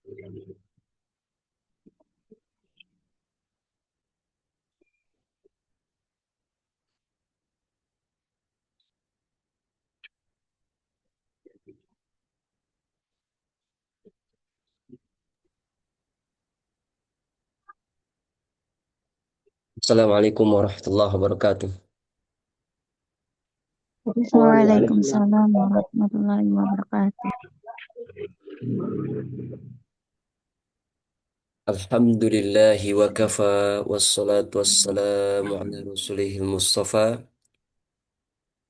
Assalamualaikum warahmatullahi wabarakatuh. Waalaikumsalam warahmatullahi wabarakatuh. Alhamdulillahi wa kafa wassalatu wassalamu ala rasulihil mustafa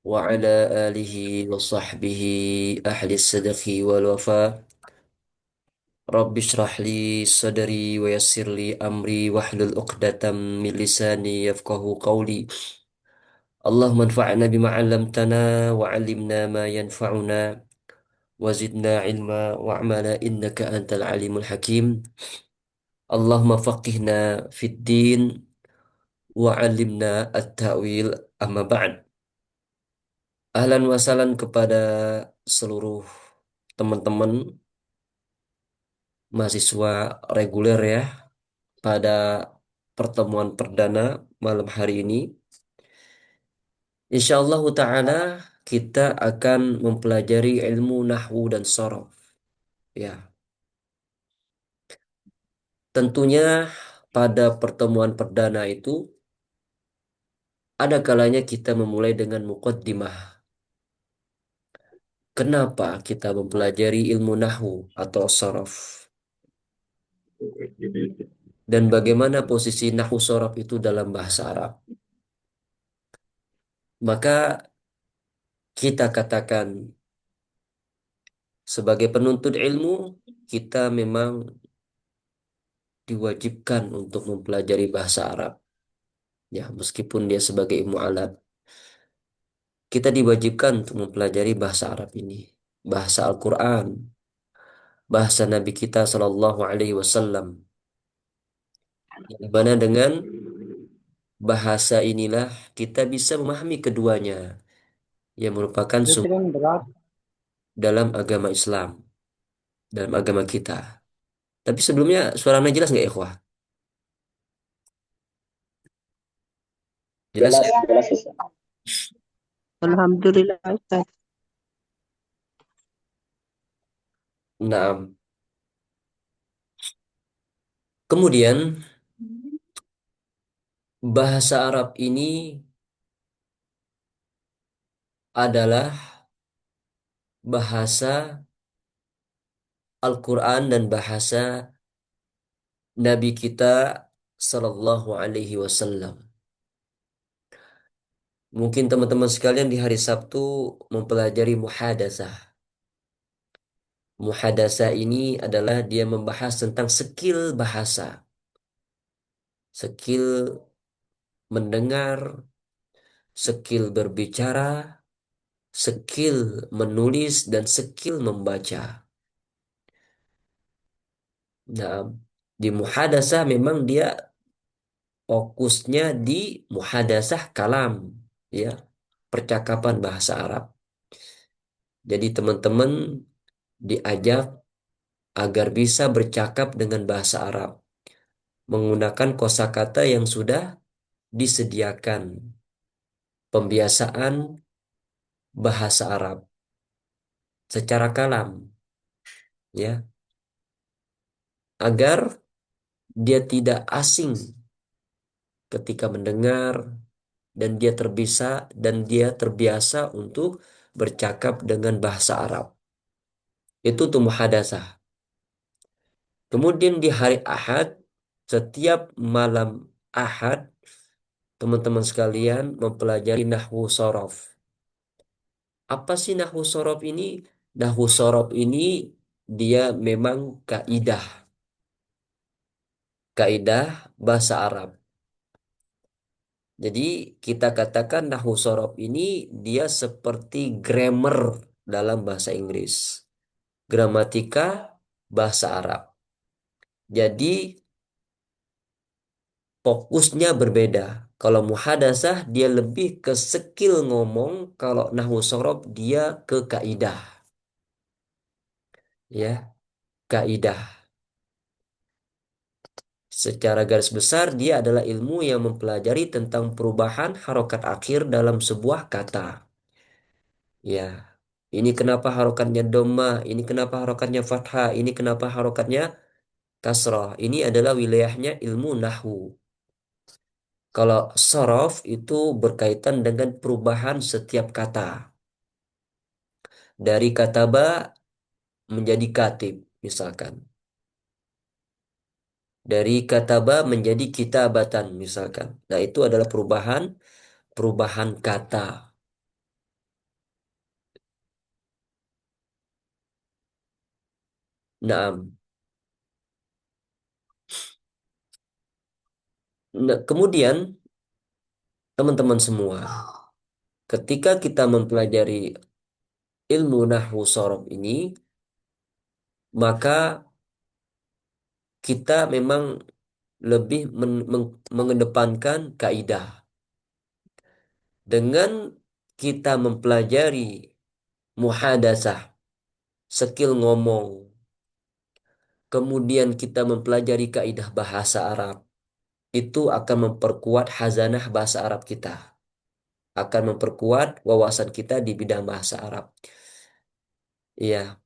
wa ala alihi wa sahbihi ahli sadaqi wal wafa. Rabbi shrah li sadri wa yassir li amri wahlul uqdatam min lisani yafqahu qawli. Allahumma anfa'na bima 'allamtana wa 'allimna ma yanfa'una wa zidna ilma wa amala innaka antal alimul hakim. Allahumma faqihna fid din wa 'allimna at-ta'wil amma ba'd. Ahlan wa sahlan kepada seluruh teman-teman mahasiswa reguler ya pada pertemuan perdana malam hari ini. Insyaallah ta'ala kita akan mempelajari ilmu nahwu dan sorof. Ya, tentunya pada pertemuan perdana itu ada kalanya kita memulai dengan muqaddimah. Kenapa kita mempelajari ilmu nahwu atau sorof? Dan bagaimana posisi nahwu sorof itu dalam bahasa Arab? Maka kita katakan sebagai penuntut ilmu, kita memang diwajibkan untuk mempelajari bahasa Arab. Ya, meskipun dia sebagai ilmu alat, kita diwajibkan untuk mempelajari bahasa Arab ini. Bahasa Al-Quran, bahasa Nabi kita Sallallahu Alaihi Wasallam. Di mana dengan bahasa inilah kita bisa memahami keduanya, yang merupakan sumber dalam agama Islam, dalam agama kita. Tapi sebelumnya suaranya jelas nggak, ikhwah? Jelas ya? Jelas, Ustaz. Alhamdulillah, Ustaz. Nah, kemudian bahasa Arab ini adalah bahasa Al-Quran dan bahasa Nabi kita Sallallahu Alaihi Wasallam. Mungkin teman-teman sekalian di hari Sabtu mempelajari muhadasah. Muhadasah ini adalah dia membahas tentang skill bahasa, skill mendengar, skill berbicara, skill menulis, dan skill membaca. Nah, di muhadasah memang dia fokusnya di muhadasah kalam, ya, percakapan bahasa Arab. Jadi teman-teman diajak agar bisa bercakap dengan bahasa Arab menggunakan kosakata yang sudah disediakan, pembiasaan bahasa Arab secara kalam, ya, agar dia tidak asing ketika mendengar dan dia terbiasa untuk bercakap dengan bahasa Arab. Itu tuh muhadasah. Kemudian di hari Ahad, setiap malam Ahad, teman-teman sekalian mempelajari nahwu sorof. Apa sih nahwu sorof ini? Nahwu sorof ini dia memang kaidah bahasa Arab. Jadi kita katakan nahwu sorof ini dia seperti grammar dalam bahasa Inggris, gramatika bahasa Arab. Jadi fokusnya berbeda. Kalau muhadasah dia lebih ke skill ngomong, kalau nahwu sorof dia ke kaidah, ya, kaidah. Secara garis besar, dia adalah ilmu yang mempelajari tentang perubahan harokat akhir dalam sebuah kata. Ya, ini kenapa harokatnya dhamma, ini kenapa harokatnya fathah, ini kenapa harokatnya kasrah. Ini adalah wilayahnya ilmu nahwu. Kalau sorof itu berkaitan dengan perubahan setiap kata. Dari kata ba menjadi katib, misalkan. Dari kata ba menjadi kitabatan, misalkan. Nah, itu adalah perubahan kata. Nah, kemudian teman-teman semua, ketika kita mempelajari ilmu nahwu sorof ini, maka kita memang lebih mengedepankan kaidah. Dengan kita mempelajari muhadasah, skill ngomong, kemudian kita mempelajari kaidah bahasa Arab, itu akan memperkuat hazanah bahasa Arab kita, akan memperkuat wawasan kita di bidang bahasa Arab. Iya,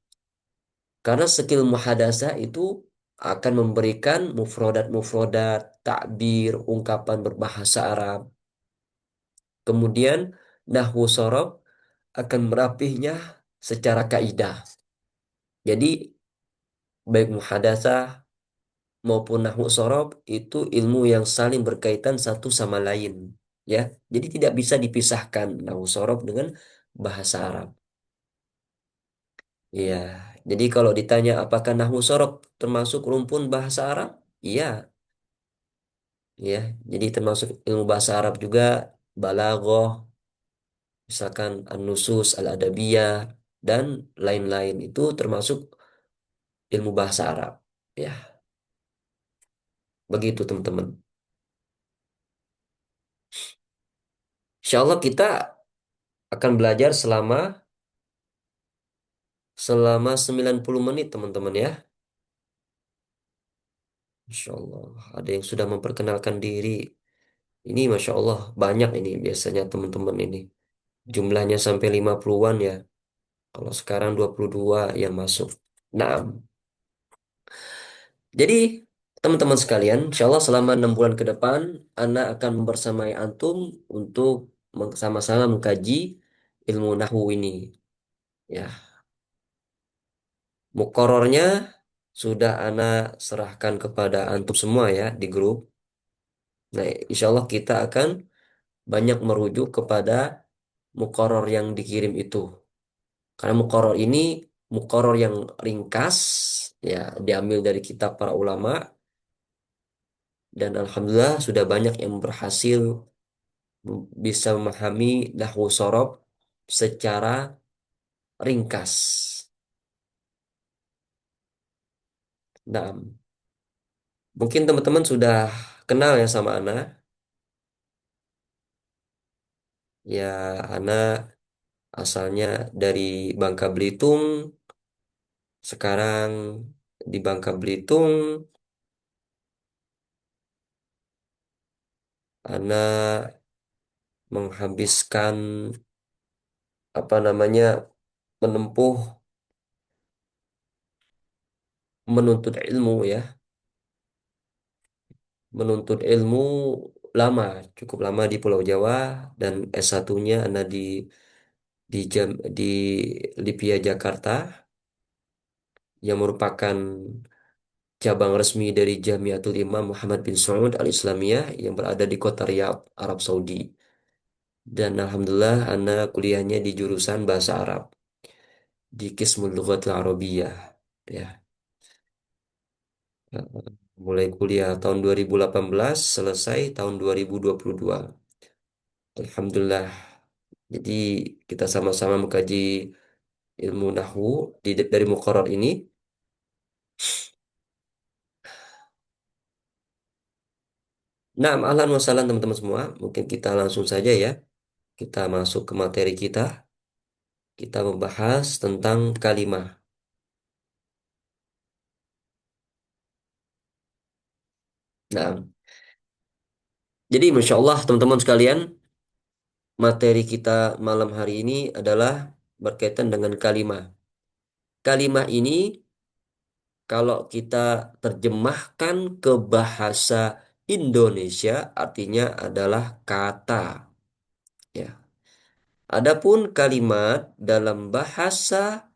karena skill muhadasah itu akan memberikan mufrodat-mufrodat, takbir, ungkapan berbahasa Arab. Kemudian nahwu sorof akan merapihnya secara kaidah. Jadi baik muhadasah maupun nahwu sorof itu ilmu yang saling berkaitan satu sama lain. Ya, jadi tidak bisa dipisahkan nahwu sorof dengan bahasa Arab. Iya, jadi kalau ditanya apakah nahwu sorof termasuk rumpun bahasa Arab? Iya, ya. Jadi termasuk ilmu bahasa Arab juga balaghah, misalkan an-nusus al-adabiyah dan lain-lain itu termasuk ilmu bahasa Arab. Ya, begitu teman-teman. Insya Allah kita akan belajar selama 90 menit teman-teman ya. Insya Allah ada yang sudah memperkenalkan diri. Ini Masya Allah banyak ini biasanya teman-teman ini. Jumlahnya sampai 50-an ya. Kalau sekarang 22 yang masuk. Nah, jadi teman-teman sekalian, insya Allah selama 6 bulan ke depan, Ana akan membersamai Antum untuk sama-sama mengkaji ilmu nahwu ini. Ya, mukorornya sudah Ana serahkan kepada Antum semua ya di grup. Nah, insya Allah kita akan banyak merujuk kepada mukoror yang dikirim itu. Karena mukoror ini mukoror yang ringkas, ya diambil dari kitab para ulama dan alhamdulillah sudah banyak yang berhasil bisa memahami nahwu sorof secara ringkas. Nah, mungkin teman-teman sudah kenal ya sama Ana. Ya, Ana asalnya dari Bangka Belitung, sekarang di Bangka Belitung, Ana menghabiskan apa namanya menempuh menuntut ilmu ya, menuntut ilmu lama, cukup lama di Pulau Jawa dan S1-nya Ana di Lipia Jakarta yang merupakan cabang resmi dari Jamiatul Imam Muhammad bin Saud Al-Islamiyah yang berada di kota Riyadh, Arab Saudi. Dan alhamdulillah Ana kuliahnya di jurusan bahasa Arab di Qismul Lughatil Arabiyyah ya. Mulai kuliah tahun 2018, selesai tahun 2022. Alhamdulillah. Jadi kita sama-sama mengkaji ilmu nahwu dari muqarrar ini. Nah, ahlan wa sahlan teman-teman semua. Mungkin kita langsung saja ya. Kita masuk ke materi kita. Kita membahas tentang kalimah. Nah, jadi Masya Allah teman-teman sekalian, materi kita malam hari ini adalah berkaitan dengan kalimah. Kalimah ini kalau kita terjemahkan ke bahasa Indonesia artinya adalah kata. Ya. Adapun kalimat dalam bahasa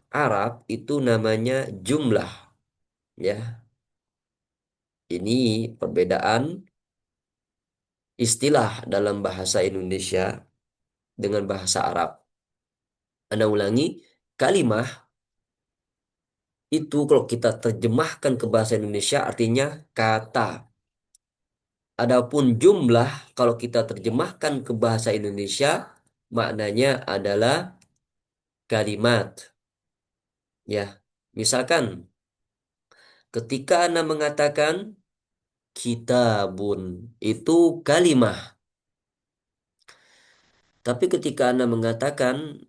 Arab itu namanya jumlah. Ya, ini perbedaan istilah dalam bahasa Indonesia dengan bahasa Arab. Anda ulangi, kalimah itu kalau kita terjemahkan ke bahasa Indonesia artinya kata. Adapun jumlah kalau kita terjemahkan ke bahasa Indonesia maknanya adalah kalimat. Ya, misalkan ketika Anda mengatakan kitabun itu kalimah. Tapi ketika Anda mengatakan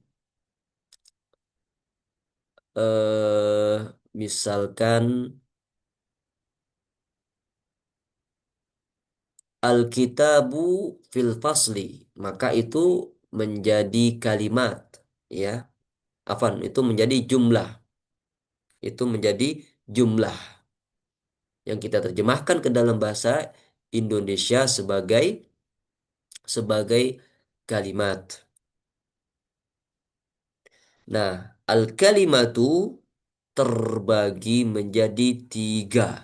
eh misalkan Alkitabu fil fasli, maka itu menjadi kalimat, ya. Afan, itu menjadi jumlah. Itu menjadi jumlah yang kita terjemahkan ke dalam bahasa Indonesia sebagai kalimat. Nah, al-kalimatu terbagi menjadi tiga.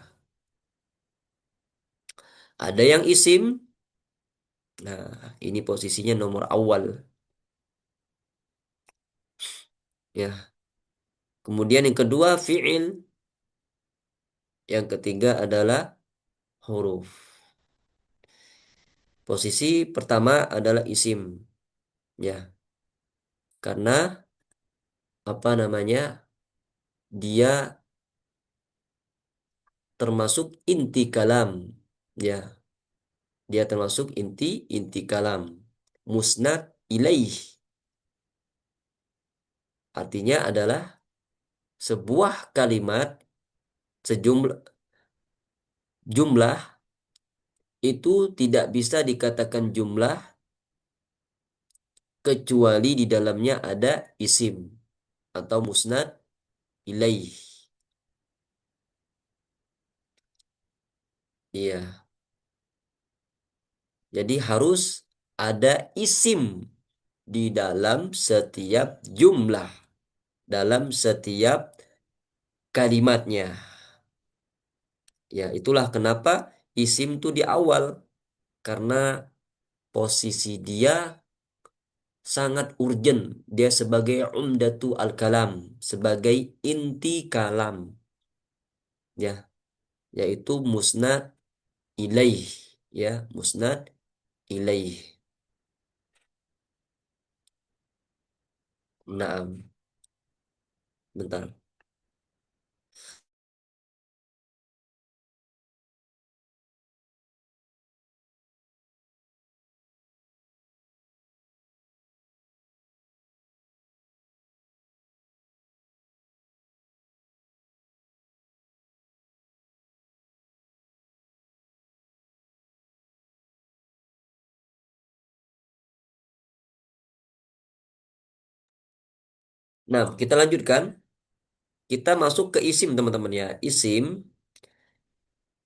Ada yang isim. Nah, ini posisinya nomor awal, ya. Kemudian yang kedua fi'il, yang ketiga adalah huruf. Posisi pertama adalah isim, ya. Karena apa namanya? Dia termasuk inti kalam, ya. Dia termasuk inti kalam. Musnad ilaih artinya adalah sebuah kalimat sejumlah jumlah itu tidak bisa dikatakan jumlah kecuali di dalamnya ada isim atau musnad ilaih. Iya, jadi harus ada isim di dalam setiap jumlah, dalam setiap kalimatnya. Ya, itulah kenapa isim itu di awal, karena posisi dia sangat urgent. Dia sebagai umdatu al-kalam, sebagai inti kalam, ya, yaitu musnad ilaih, ya, musnad ilaih. Naam, bentar. Nah, kita lanjutkan. Kita masuk ke isim, teman-teman ya. Isim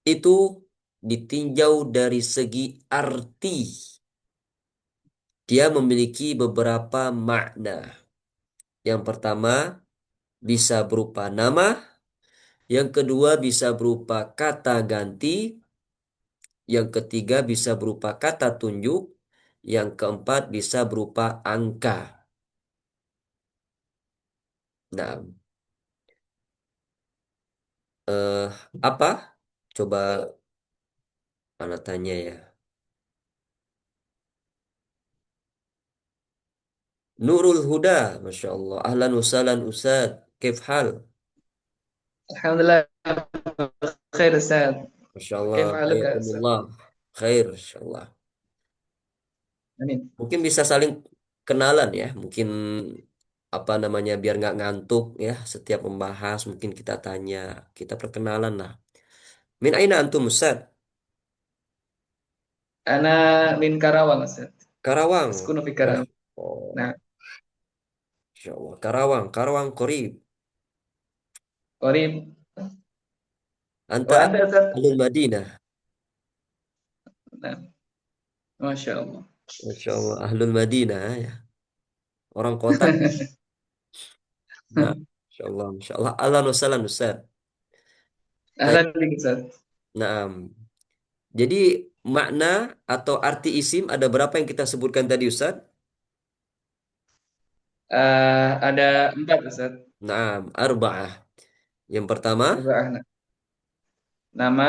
itu ditinjau dari segi arti. Dia memiliki beberapa makna. Yang pertama bisa berupa nama, yang kedua bisa berupa kata ganti, yang ketiga bisa berupa kata tunjuk, yang keempat bisa berupa angka. Nah, eh, apa? Coba anak tanya ya. Nurul Huda, Masya Allah. Ahlan usalan Ustad. Kif hal? الحمد لله بخير أستاذ. Masya Allah. كيف حالك يا أستاذ؟ Hayakumullah. Khair, Masya Allah. أمين. Mungkin bisa saling kenalan ya. Mungkin apa namanya biar nggak ngantuk ya. Setiap membahas mungkin kita tanya. Kita perkenalan lah. Min aina antum Ustad? Ana min Karawang Ustaz. Karawang. Askunu fi Karawang. Oh, Nah, Insya Allah. Karawang. Karawang Korib. qarib. Anta Wa anta Ustaz? Ahlul Madinah. Nah, Masya Allah. Masya Allah. Ahlul Madinah. Ya. Orang kota. Nah, Masya Allah. Masya Allah. Ahlan wa sahlan, Ustaz. Baik. Ahlan bik Ustaz. Nah, jadi makna atau arti isim ada berapa yang kita sebutkan tadi, Ustaz? Ada 4 Ustaz. Nah, arba'ah. Yang pertama, Arba'ah. Nah, nama,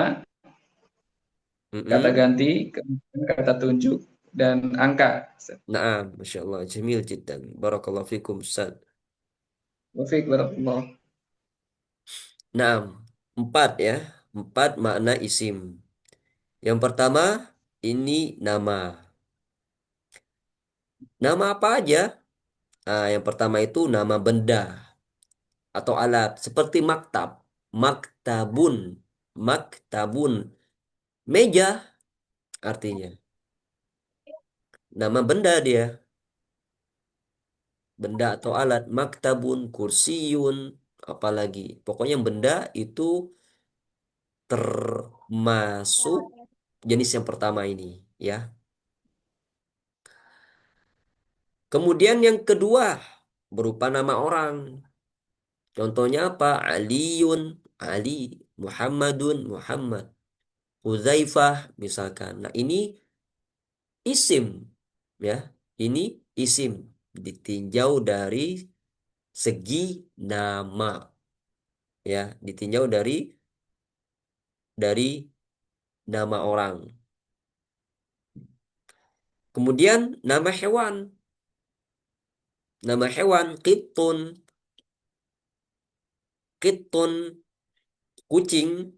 kata mm-mm. ganti, kemudian kata tunjuk, dan angka Ustaz. Nah, Masya Allah. Jamil jiddan. Barakallahu fikum, Ustaz. Wafiq barakallah. Nah, empat ya. Empat makna isim. Yang pertama, ini nama. Nama apa aja? Nah, yang pertama itu nama benda atau alat. Seperti maktab. Maktabun. Maktabun. Meja artinya. Nama benda dia. Benda atau alat. Maktabun, kursiyun, apalagi. Pokoknya benda itu termasuk jenis yang pertama ini. Ya. Kemudian yang kedua berupa nama orang. Contohnya apa? Aliun, Ali, Muhammadun, Muhammad, Hudzaifah misalkan. Nah, ini isim ya. Ini isim ditinjau dari segi nama ya, ditinjau dari nama orang. Kemudian nama hewan. Nama hewan kitun, kitun, kucing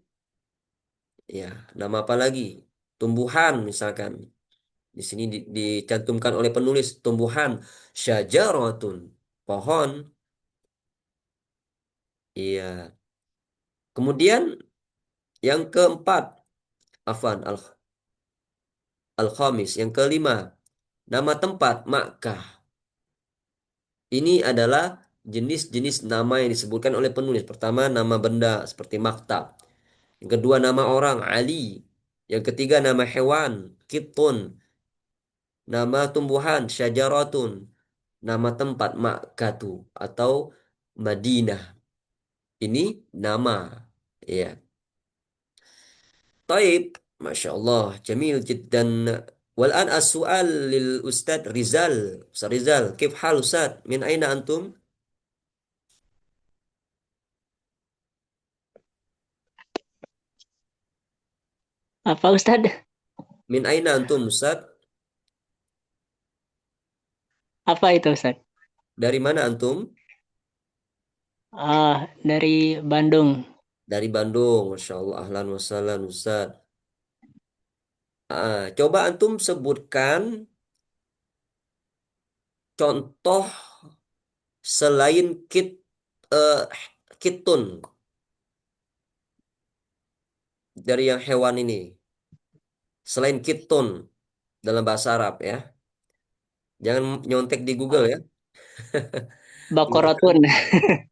ya. Nama apa lagi? Tumbuhan misalkan. Di sini dicantumkan oleh penulis tumbuhan syajaratun, pohon. Iya. Kemudian yang keempat, afan al-khamis, yang kelima, nama tempat Makkah. Ini adalah jenis-jenis nama yang disebutkan oleh penulis. Pertama, nama benda seperti maktab. Yang kedua, nama orang Ali. Yang ketiga, nama hewan kitun. Nama tumbuhan syajaratun. Nama tempat Makkatu atau Madinah. Ini nama. Ya. Taib. Masya Allah. Jamil jiddan. Wal'an as-su'al lil Ustadz Rizal. Ustadz Rizal. Kif hal Ustadz? Min aina antum? Apa Ustadz? Min aina antum Ustadz? Apa itu Ustadz? Dari mana antum? Dari Bandung. Dari Bandung. Masya Allah. Ahlan wa sahlan Ustadz. Coba antum sebutkan contoh selain eh, kitun dari yang hewan ini. Selain kitun dalam bahasa Arab ya. Jangan nyontek di Google Ah, ya. Gunakan Bakorotun.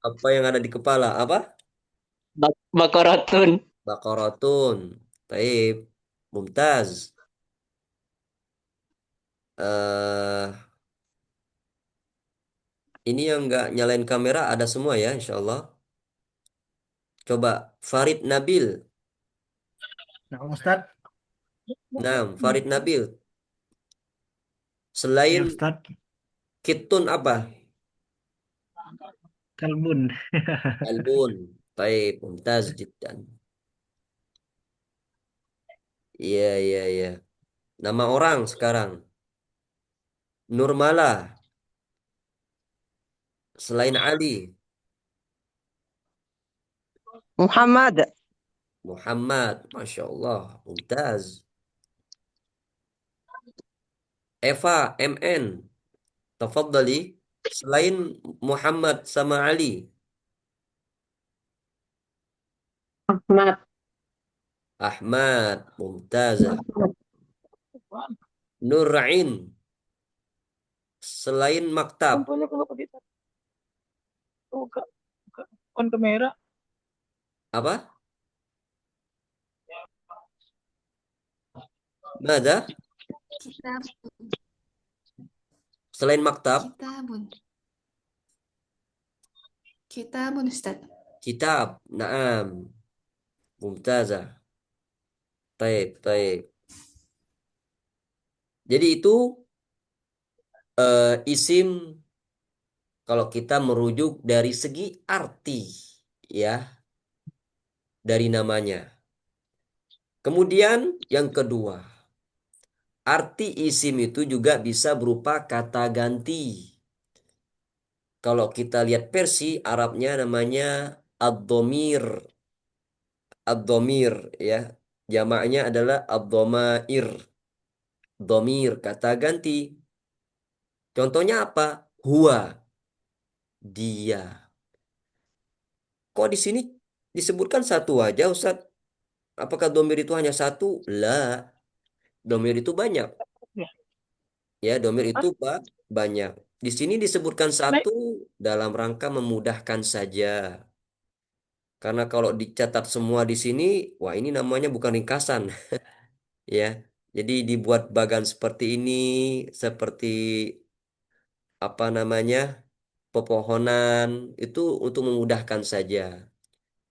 apa yang ada di kepala. Apa? Bakorotun. Baqaratun. Taib. Mumtaz. eh ini yang nggak nyalain kamera ada semua ya, insya Allah. Coba Farid Nabil. Nah, Ustadz, Nah, Farid Nabil. ya Selain Ustadz, kitun apa? Kalbun. Albun. Taib. Mumtaz jiddan. Iya, iya, iya. Nama orang sekarang. Nurmala. Selain Ali. Muhammad. Muhammad. Masya Allah. Mumtaz. Eva. MN. Tafadhali. Selain Muhammad sama Ali. Ahmad. Ahmad. Mumtazah. Nurain. Selain maktab. Contohnya kalau pakai satu kan kamera. Apa? Mada? Kitab, Selain maktab. kitabun, kitabun Ustaz. Kitab. Naam. Mumtazah. Taib, taib. Jadi itu isim kalau kita merujuk dari segi arti ya dari namanya. Kemudian yang kedua, arti isim itu juga bisa berupa kata ganti. Kalau kita lihat versi Arabnya namanya ad-dhamir. Ad-dhamir ya. Jamaknya adalah ad-dhamair. Dhamir, kata ganti. Contohnya apa? Huwa, dia. Kok di sini disebutkan satu aja, Ustaz? Apakah domir itu hanya satu? Lah, domir itu banyak. Ya, domir itu banyak. Di sini disebutkan satu dalam rangka memudahkan saja. Karena kalau dicatat semua di sini, wah ini namanya bukan ringkasan, ya. Jadi dibuat bagan seperti ini, seperti apa namanya, pepohonan, itu untuk memudahkan saja.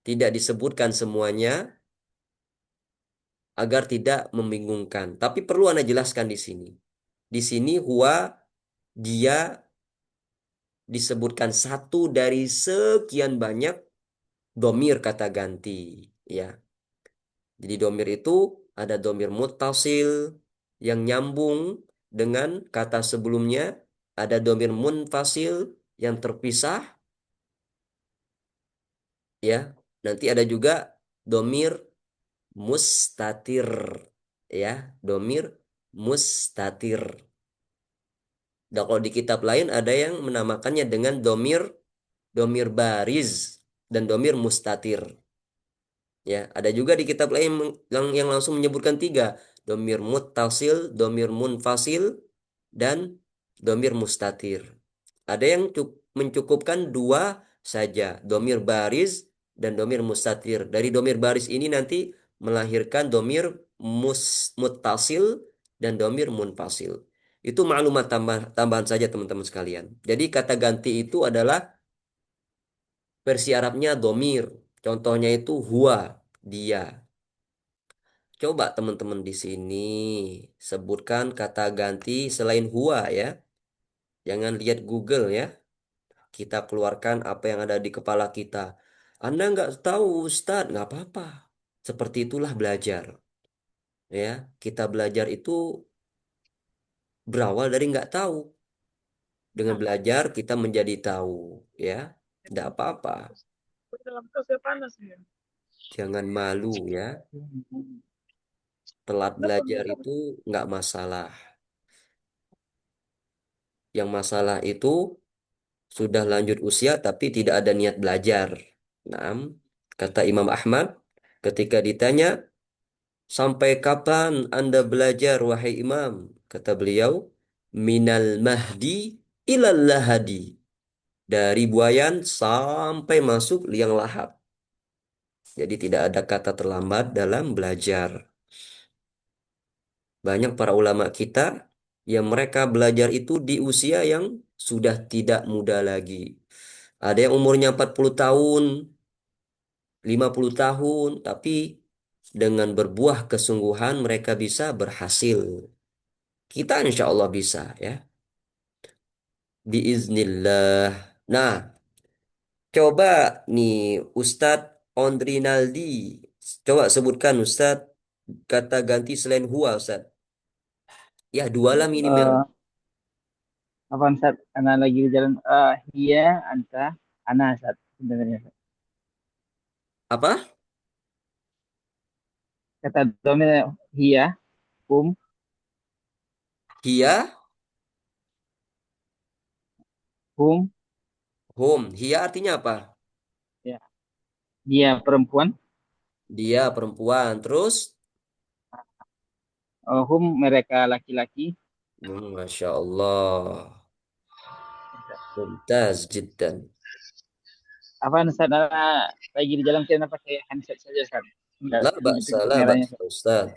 Tidak disebutkan semuanya agar tidak membingungkan. Tapi perlu Anda jelaskan di sini. Di sini huwa dia disebutkan satu dari sekian banyak domir kata ganti. Ya, jadi domir itu ada domir muttasil yang nyambung dengan kata sebelumnya, ada domir munfasil yang terpisah. Ya, nanti ada juga domir mustatir. Ya, domir mustatir. Dan kalau di kitab lain ada yang menamakannya dengan domir bariz dan domir mustatir. Ya, ada juga di kitab lain yang langsung menyebutkan tiga, domir muttasil, domir munfasil, dan domir mustatir. Ada yang mencukupkan dua saja, domir bariz dan domir mustatir. Dari domir baris ini nanti melahirkan domir muttasil dan domir munfasil. Itu maklumat tambahan saja teman-teman sekalian. Jadi kata ganti itu adalah versi Arabnya domir. Contohnya itu huwa, dia. Coba teman-teman di sini sebutkan kata ganti selain huwa ya. Jangan lihat Google ya. Kita keluarkan apa yang ada di kepala kita. Anda nggak tahu Ustadz, nggak apa-apa. Seperti itulah belajar. Ya, kita belajar itu berawal dari nggak tahu. Dengan belajar kita menjadi tahu, ya. Tidak apa-apa. Dalam tasnya panas ya. Jangan malu ya. Telat belajar itu nggak masalah. Yang masalah itu sudah lanjut usia tapi tidak ada niat belajar. Nah, kata Imam Ahmad ketika ditanya, sampai kapan Anda belajar wahai Imam? Kata beliau, minal mahdi ilal lahadi. Dari buayan sampai masuk liang lahat. Jadi tidak ada kata terlambat dalam belajar. Banyak para ulama kita yang mereka belajar itu di usia yang sudah tidak muda lagi. Ada yang umurnya 40 tahun, 50 tahun, tapi dengan berbuah kesungguhan mereka bisa berhasil. Kita insya Allah bisa ya. Biiznillah. Nah, coba nih Ustadz Ondrinaldi. Coba sebutkan Ustadz kata ganti selain huwa Ustadz. Ya dua lah minimal. Apa Ustaz? Karena lagi di jalan iya, anta, ana Ustaz sebenarnya. Apa? Kata domir hiya, hum, Hia, hum, hum. Hia artinya apa? ya. Dia perempuan, Dia perempuan. Terus Hum mereka laki-laki. Masya Allah. Mumtaz jiddan. Apa Ustaz? Lagi di jalan kenapa pakai handset saja Ustaz? Enggak La ba'sa, titik-titik la merahnya. ba'sa, Ustaz.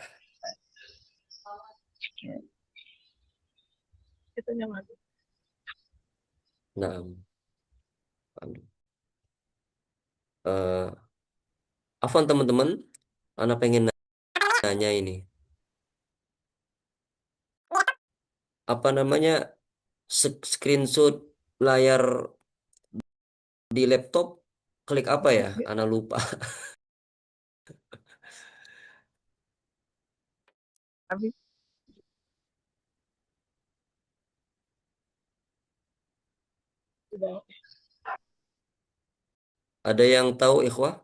Naam. Eh, Afwan teman-teman, Anak pengen nanya ini. Apa namanya screenshot layar di laptop klik apa ya? Anak lupa. Tapi Ada yang tahu ikhwah?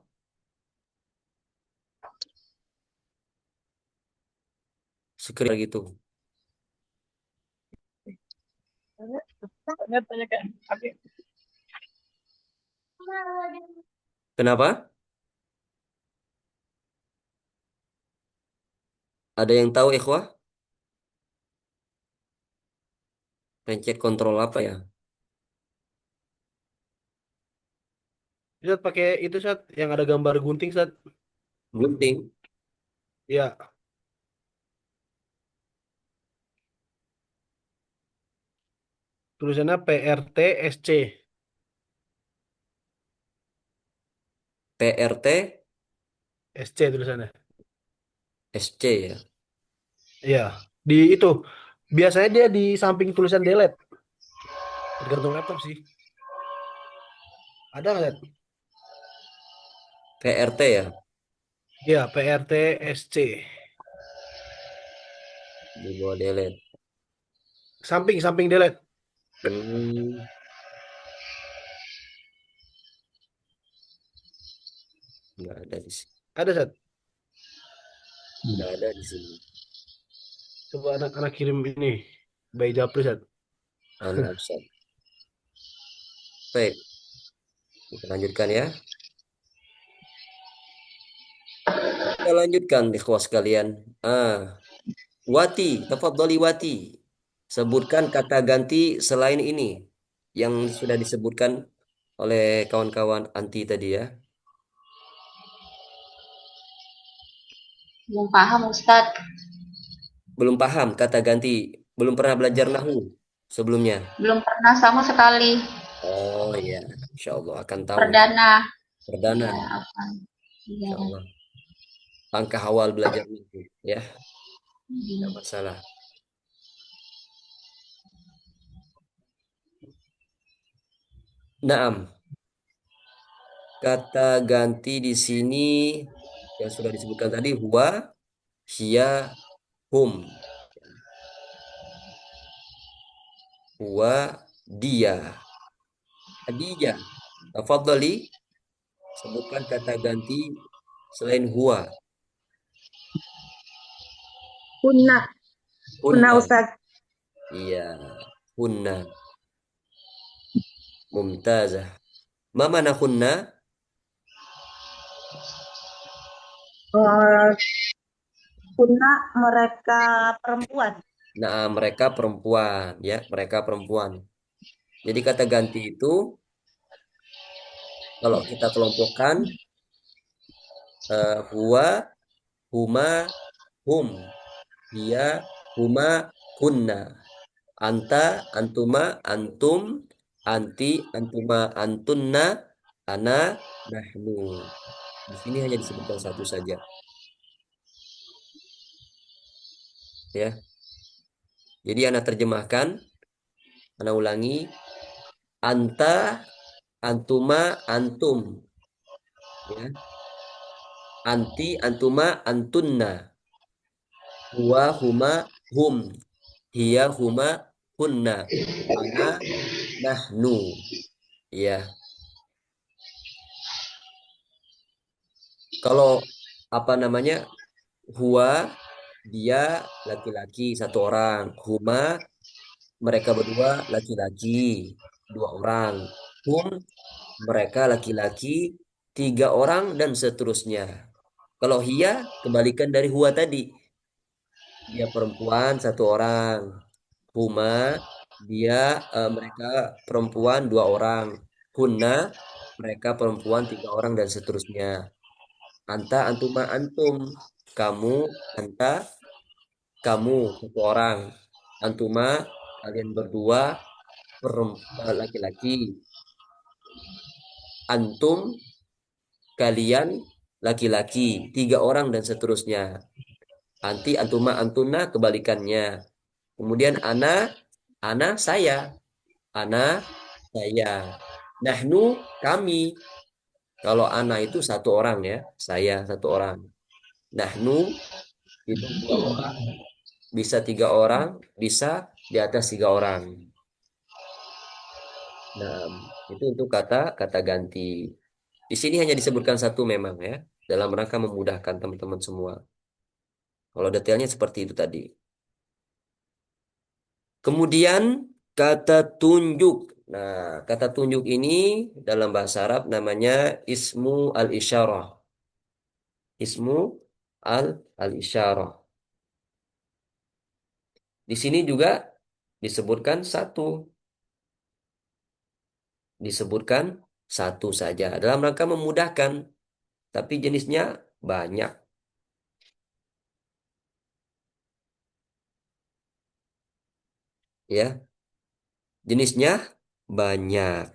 Screen gitu. tanya kan. Kenapa? Ada yang tahu ikhwah? Pencet kontrol apa ya? Zat pakai itu Zat yang ada gambar gunting Zat. Gunting. Ya, tulisannya PRTSC. PRT SC tulisannya. SC ya. Iya, di itu. Biasanya dia di samping tulisan delete. Tergantung laptop sih. Ada nggak Zat? PRT ya. Iya, PRTSC. Di bawah delete. Samping delete. Hmm, nggak ada di sini. Ada Zat. Nggak ada di sini. Coba anak-anak kirim ini. By Japri Zat. Anu Ustaz. Baik, kita lanjutkan ya. Kita lanjutkan ikhwas sekalian. Wati, tafadhali Wati. Sebutkan kata ganti selain ini yang sudah disebutkan oleh kawan-kawan anti tadi ya. Belum paham, Ustadz. Belum paham kata ganti, belum pernah belajar nahwu sebelumnya. Belum pernah sama sekali. Oh iya, insya Allah akan tahu. Perdana. Perdana, Ya, apa? Iya. insya Allah. Langkah awal belajar nahwu ya, Hmm. tidak masalah. Naam, kata ganti di sini yang sudah disebutkan tadi huwa, hiya, hum. Huwa, dia. Hadijah. Tafadhali sebutkan kata ganti selain huwa. Kunna. Kunna Hunna. Ustaz. Iya, hunna. Mumtazah. Ma mana hunna? Eh, Kunna mereka perempuan. Nah, mereka perempuan ya, mereka perempuan. Jadi kata ganti itu kalau kita kelompokkan huwa, huma, hum, dia, huma, kunna. Anta, antuma, antum, anti, antuma, antunna, ana, nahnu. Di sini hanya disebutkan satu saja. Ya. Jadi anak terjemahkan, anak ulangi, anta, antuma, antum. Ya. Anti, antuma, antunna. Huwa, huma, hum. Hiya, huma, hunna. Ana, nahnu. Ya. Kalau apa namanya? Huwa, dia laki-laki satu orang. Huma, mereka berdua laki-laki dua orang. Hum, mereka laki-laki tiga orang dan seterusnya. Kalau hiya, kembalikan dari huwa tadi. dia perempuan satu orang. Huma, dia mereka perempuan dua orang. Hunna, mereka perempuan tiga orang dan seterusnya. Anta, antuma, antum. Kamu, anta, kamu satu orang. Antuma, kalian berdua laki-laki. Antum, kalian laki-laki. Tiga orang dan seterusnya. Anti, antuma, antuna, kebalikannya. Kemudian ana, saya. Ana, saya. Nahnu, kami. Kalau ana itu satu orang ya. Saya satu orang. Nahnu itu dua orang. Bisa tiga orang. Bisa di atas tiga orang. Nah, itu untuk kata ganti. Di sini hanya disebutkan satu memang ya. Dalam rangka memudahkan teman-teman semua. Kalau detailnya seperti itu tadi. Kemudian kata tunjuk. Nah, kata tunjuk ini dalam bahasa Arab namanya ismu al-isyarah. Ismu al-isyarah. Di sini juga disebutkan satu. Disebutkan satu saja. Dalam rangka memudahkan. Tapi jenisnya banyak. Ya, jenisnya banyak.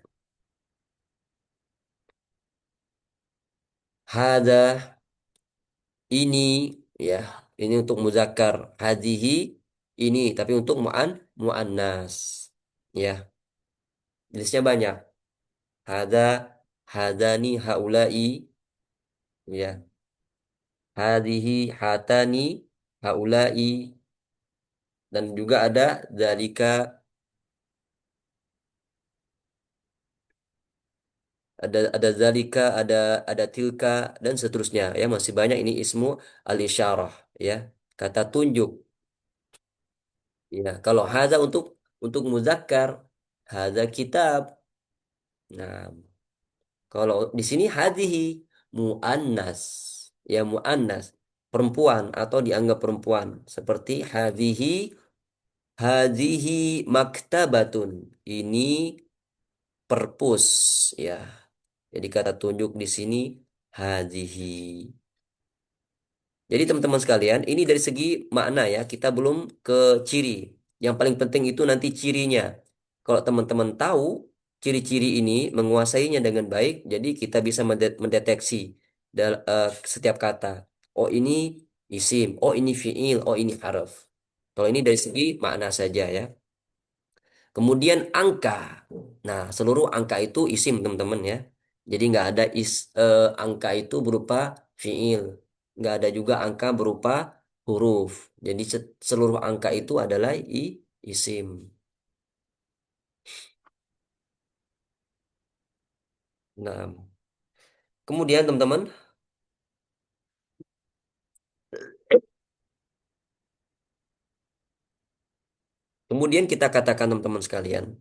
Hada, ini, ya, ini untuk muzakkar. Hadihi, ini, tapi untuk muannas. Ya, jenisnya banyak. Hada, hadani, haulai, ya. Hadihi, hatani, haulai, dan juga ada dzalika, ada zalika, ada tilka dan seterusnya ya, masih banyak ini ismu al-isyarah ya, kata tunjuk ya. Kalau hadza untuk muzakkar, hadza kitab. Nah, kalau di sini hadhihi muannas ya, muannas perempuan atau dianggap perempuan, seperti hadhihi maktabatun, ini perpus ya. Jadi kata tunjuk di sini hadhihi. Jadi teman-teman sekalian, ini dari segi makna ya, kita belum ke ciri. Yang paling penting itu nanti cirinya. Kalau teman-teman tahu ciri-ciri ini, menguasainya dengan baik, jadi kita bisa mendeteksi setiap kata. Oh ini isim, oh ini fiil, oh ini harf. Kalau ini dari segi makna saja ya. Kemudian angka. Nah, seluruh angka itu isim teman-teman ya. Jadi nggak ada angka itu berupa fiil. Nggak ada juga angka berupa huruf. Jadi seluruh angka itu adalah isim. Nah, kemudian teman-teman, kemudian kita katakan teman-teman sekalian,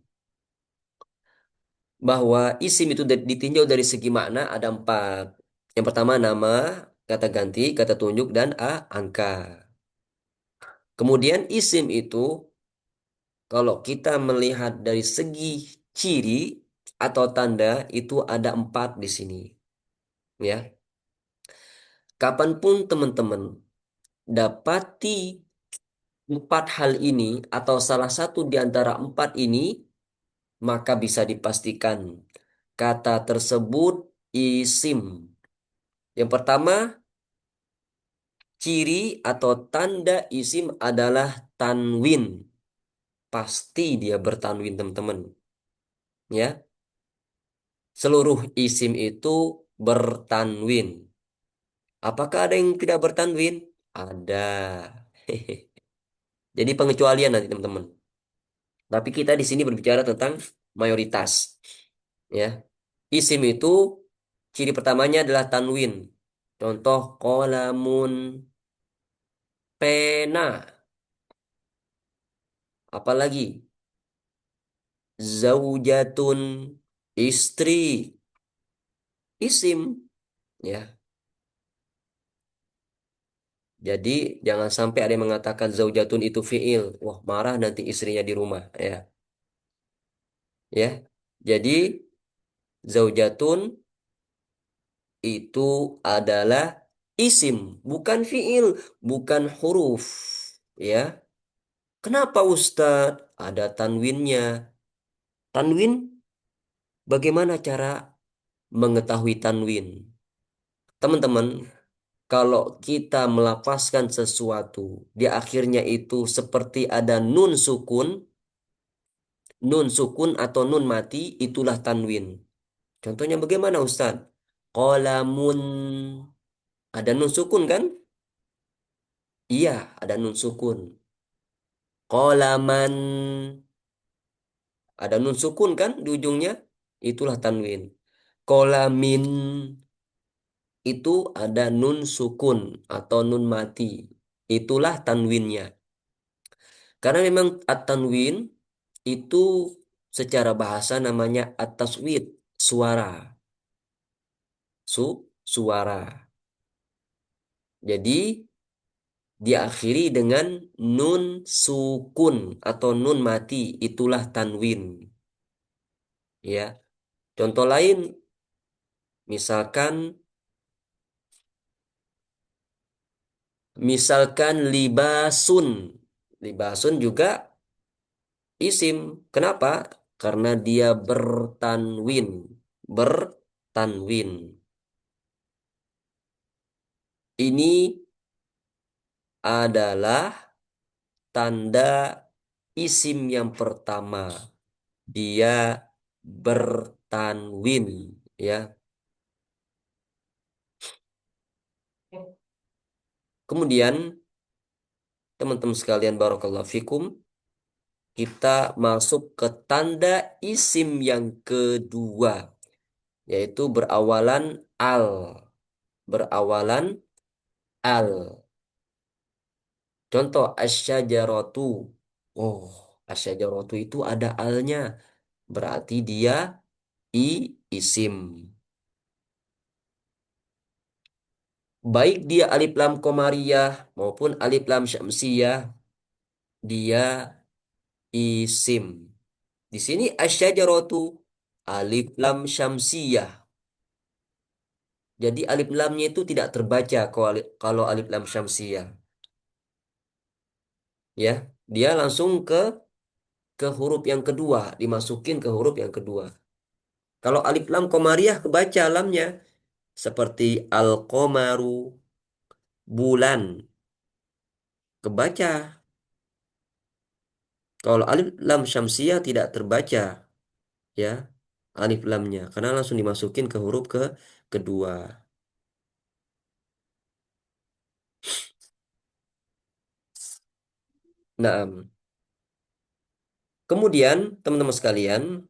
bahwa isim itu ditinjau dari segi makna ada empat. Yang pertama nama, kata ganti, kata tunjuk, dan angka. Kemudian isim itu kalau kita melihat dari segi ciri atau tanda itu ada empat di sini, ya. Kapanpun teman-teman dapati empat hal ini atau salah satu di antara empat ini, maka bisa dipastikan kata tersebut isim. Yang pertama, ciri atau tanda isim adalah tanwin. Pasti dia bertanwin, teman-teman. Ya. Seluruh isim itu bertanwin. Apakah ada yang tidak bertanwin? Ada. Jadi pengecualian nanti teman-teman. Tapi kita di sini berbicara tentang mayoritas. Ya. Isim itu ciri pertamanya adalah tanwin. Contoh kolamun, pena. Apalagi zaujatun, istri. Isim. Ya. Jadi jangan sampai ada yang mengatakan zaujatun itu fiil. Wah, marah nanti istrinya di rumah, ya. Ya. Jadi zaujatun itu adalah isim, bukan fiil, bukan huruf. Ya. Kenapa Ustadz? Ada tanwinnya. Tanwin, bagaimana cara mengetahui tanwin? Teman-teman, kalau kita melafazkan sesuatu, di akhirnya itu seperti ada nun sukun atau nun mati, itulah tanwin. Contohnya bagaimana Ustaz? Qalamun, ada nun sukun kan? Iya, ada nun sukun. Qalaman, ada nun sukun kan di ujungnya? Itulah tanwin. Qalamin, itu ada nun sukun atau nun mati. Itulah tanwinnya. Karena memang at-tanwin itu secara bahasa namanya at-taswid, suara. Suara. Jadi diakhiri dengan nun sukun atau nun mati, itulah tanwin. Ya. Contoh lain, misalkan libasun. Libasun juga isim. Kenapa? Karena dia bertanwin. Bertanwin. Ini adalah tanda isim yang pertama. Dia bertanwin, ya. Kemudian teman-teman sekalian barakallahu fikum, kita masuk ke tanda isim yang kedua, yaitu berawalan al. Berawalan al. Contoh asyajaratu. Oh, asyajaratu itu ada alnya. Berarti dia isim. Baik dia alif lam qamariyah maupun alif lam syamsiyah, dia isim. Di sini asyajaratu alif lam syamsiyah. Jadi alif lamnya itu tidak terbaca kalau alif lam syamsiyah. Ya, dia langsung ke huruf yang kedua, dimasukin ke huruf yang kedua. Kalau alif lam qamariyah kebaca lamnya seperti al-qamaru, bulan, kebaca. Kalau alif lam syamsiyah tidak terbaca, ya, alif lamnya karena langsung dimasukin ke huruf kedua. Nah, kemudian teman-teman sekalian,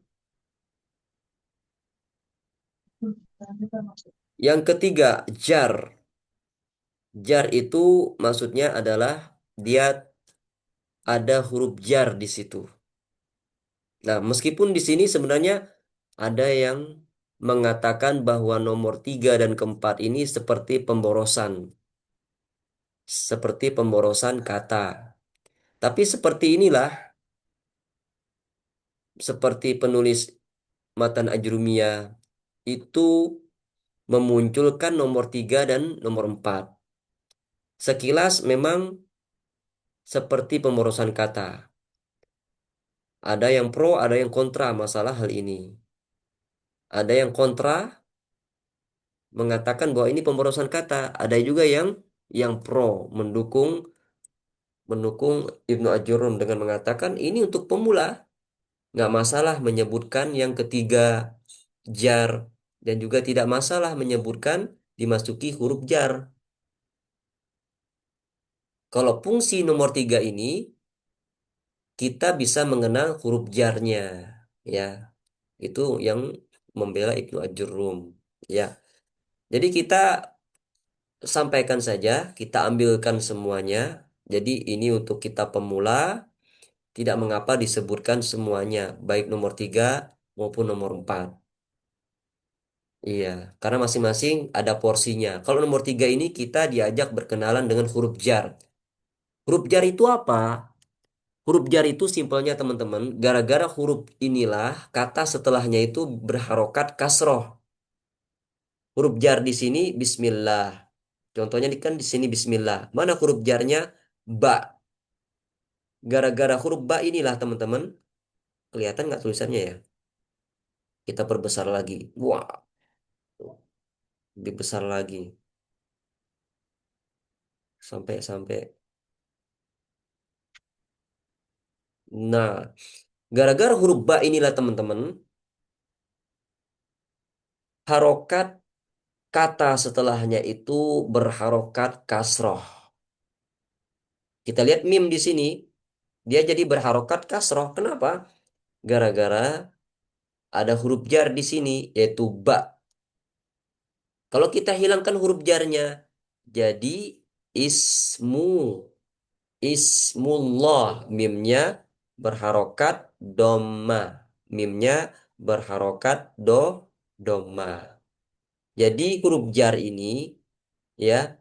yang ketiga jar. Jar itu maksudnya adalah dia ada huruf jar di situ. Nah, meskipun di sini sebenarnya ada yang mengatakan bahwa nomor 3 dan keempat ini seperti pemborosan. Seperti pemborosan kata. Tapi seperti inilah, seperti penulis Matan Ajrumiyah itu memunculkan nomor 3 dan nomor 4. Sekilas memang seperti pemborosan kata. Ada yang pro, ada yang kontra masalah hal ini. Ada yang kontra mengatakan bahwa ini pemborosan kata. Ada juga yang pro mendukung Ibnu Ajurum dengan mengatakan ini untuk pemula. Nggak masalah menyebutkan yang ketiga jar dan juga tidak masalah menyebutkan dimasuki huruf jar. Kalau fungsi nomor 3 ini kita bisa mengenal huruf jarnya, ya. Itu yang membela Ibnu Ajurum, ya. Jadi kita sampaikan saja, kita ambilkan semuanya. Jadi ini untuk kita pemula, tidak mengapa disebutkan semuanya, baik nomor 3 maupun nomor 4. Iya, karena masing-masing ada porsinya. Kalau nomor 3 ini kita diajak berkenalan dengan huruf jar. Huruf jar itu apa? Huruf jar itu simpelnya teman-teman, gara-gara huruf inilah kata setelahnya itu berharokat kasroh. Huruf jar di sini bismillah. Contohnya kan di sini bismillah. Mana huruf jarnya? Ba. Gara-gara huruf ba inilah teman-teman, kelihatan nggak tulisannya ya? Kita perbesar lagi. Wah, lebih besar lagi. Sampai-sampai. Nah, gara-gara huruf ba inilah teman-teman, harokat kata setelahnya itu berharokat kasroh. Kita lihat mim di sini, dia jadi berharokat kasroh. Kenapa? Gara-gara ada huruf jar di sini, yaitu ba. Kalau kita hilangkan huruf jarnya, jadi ismu, ismullah. Mimnya berharokat doma. Mimnya berharokat doma. Jadi huruf jar ini, ya,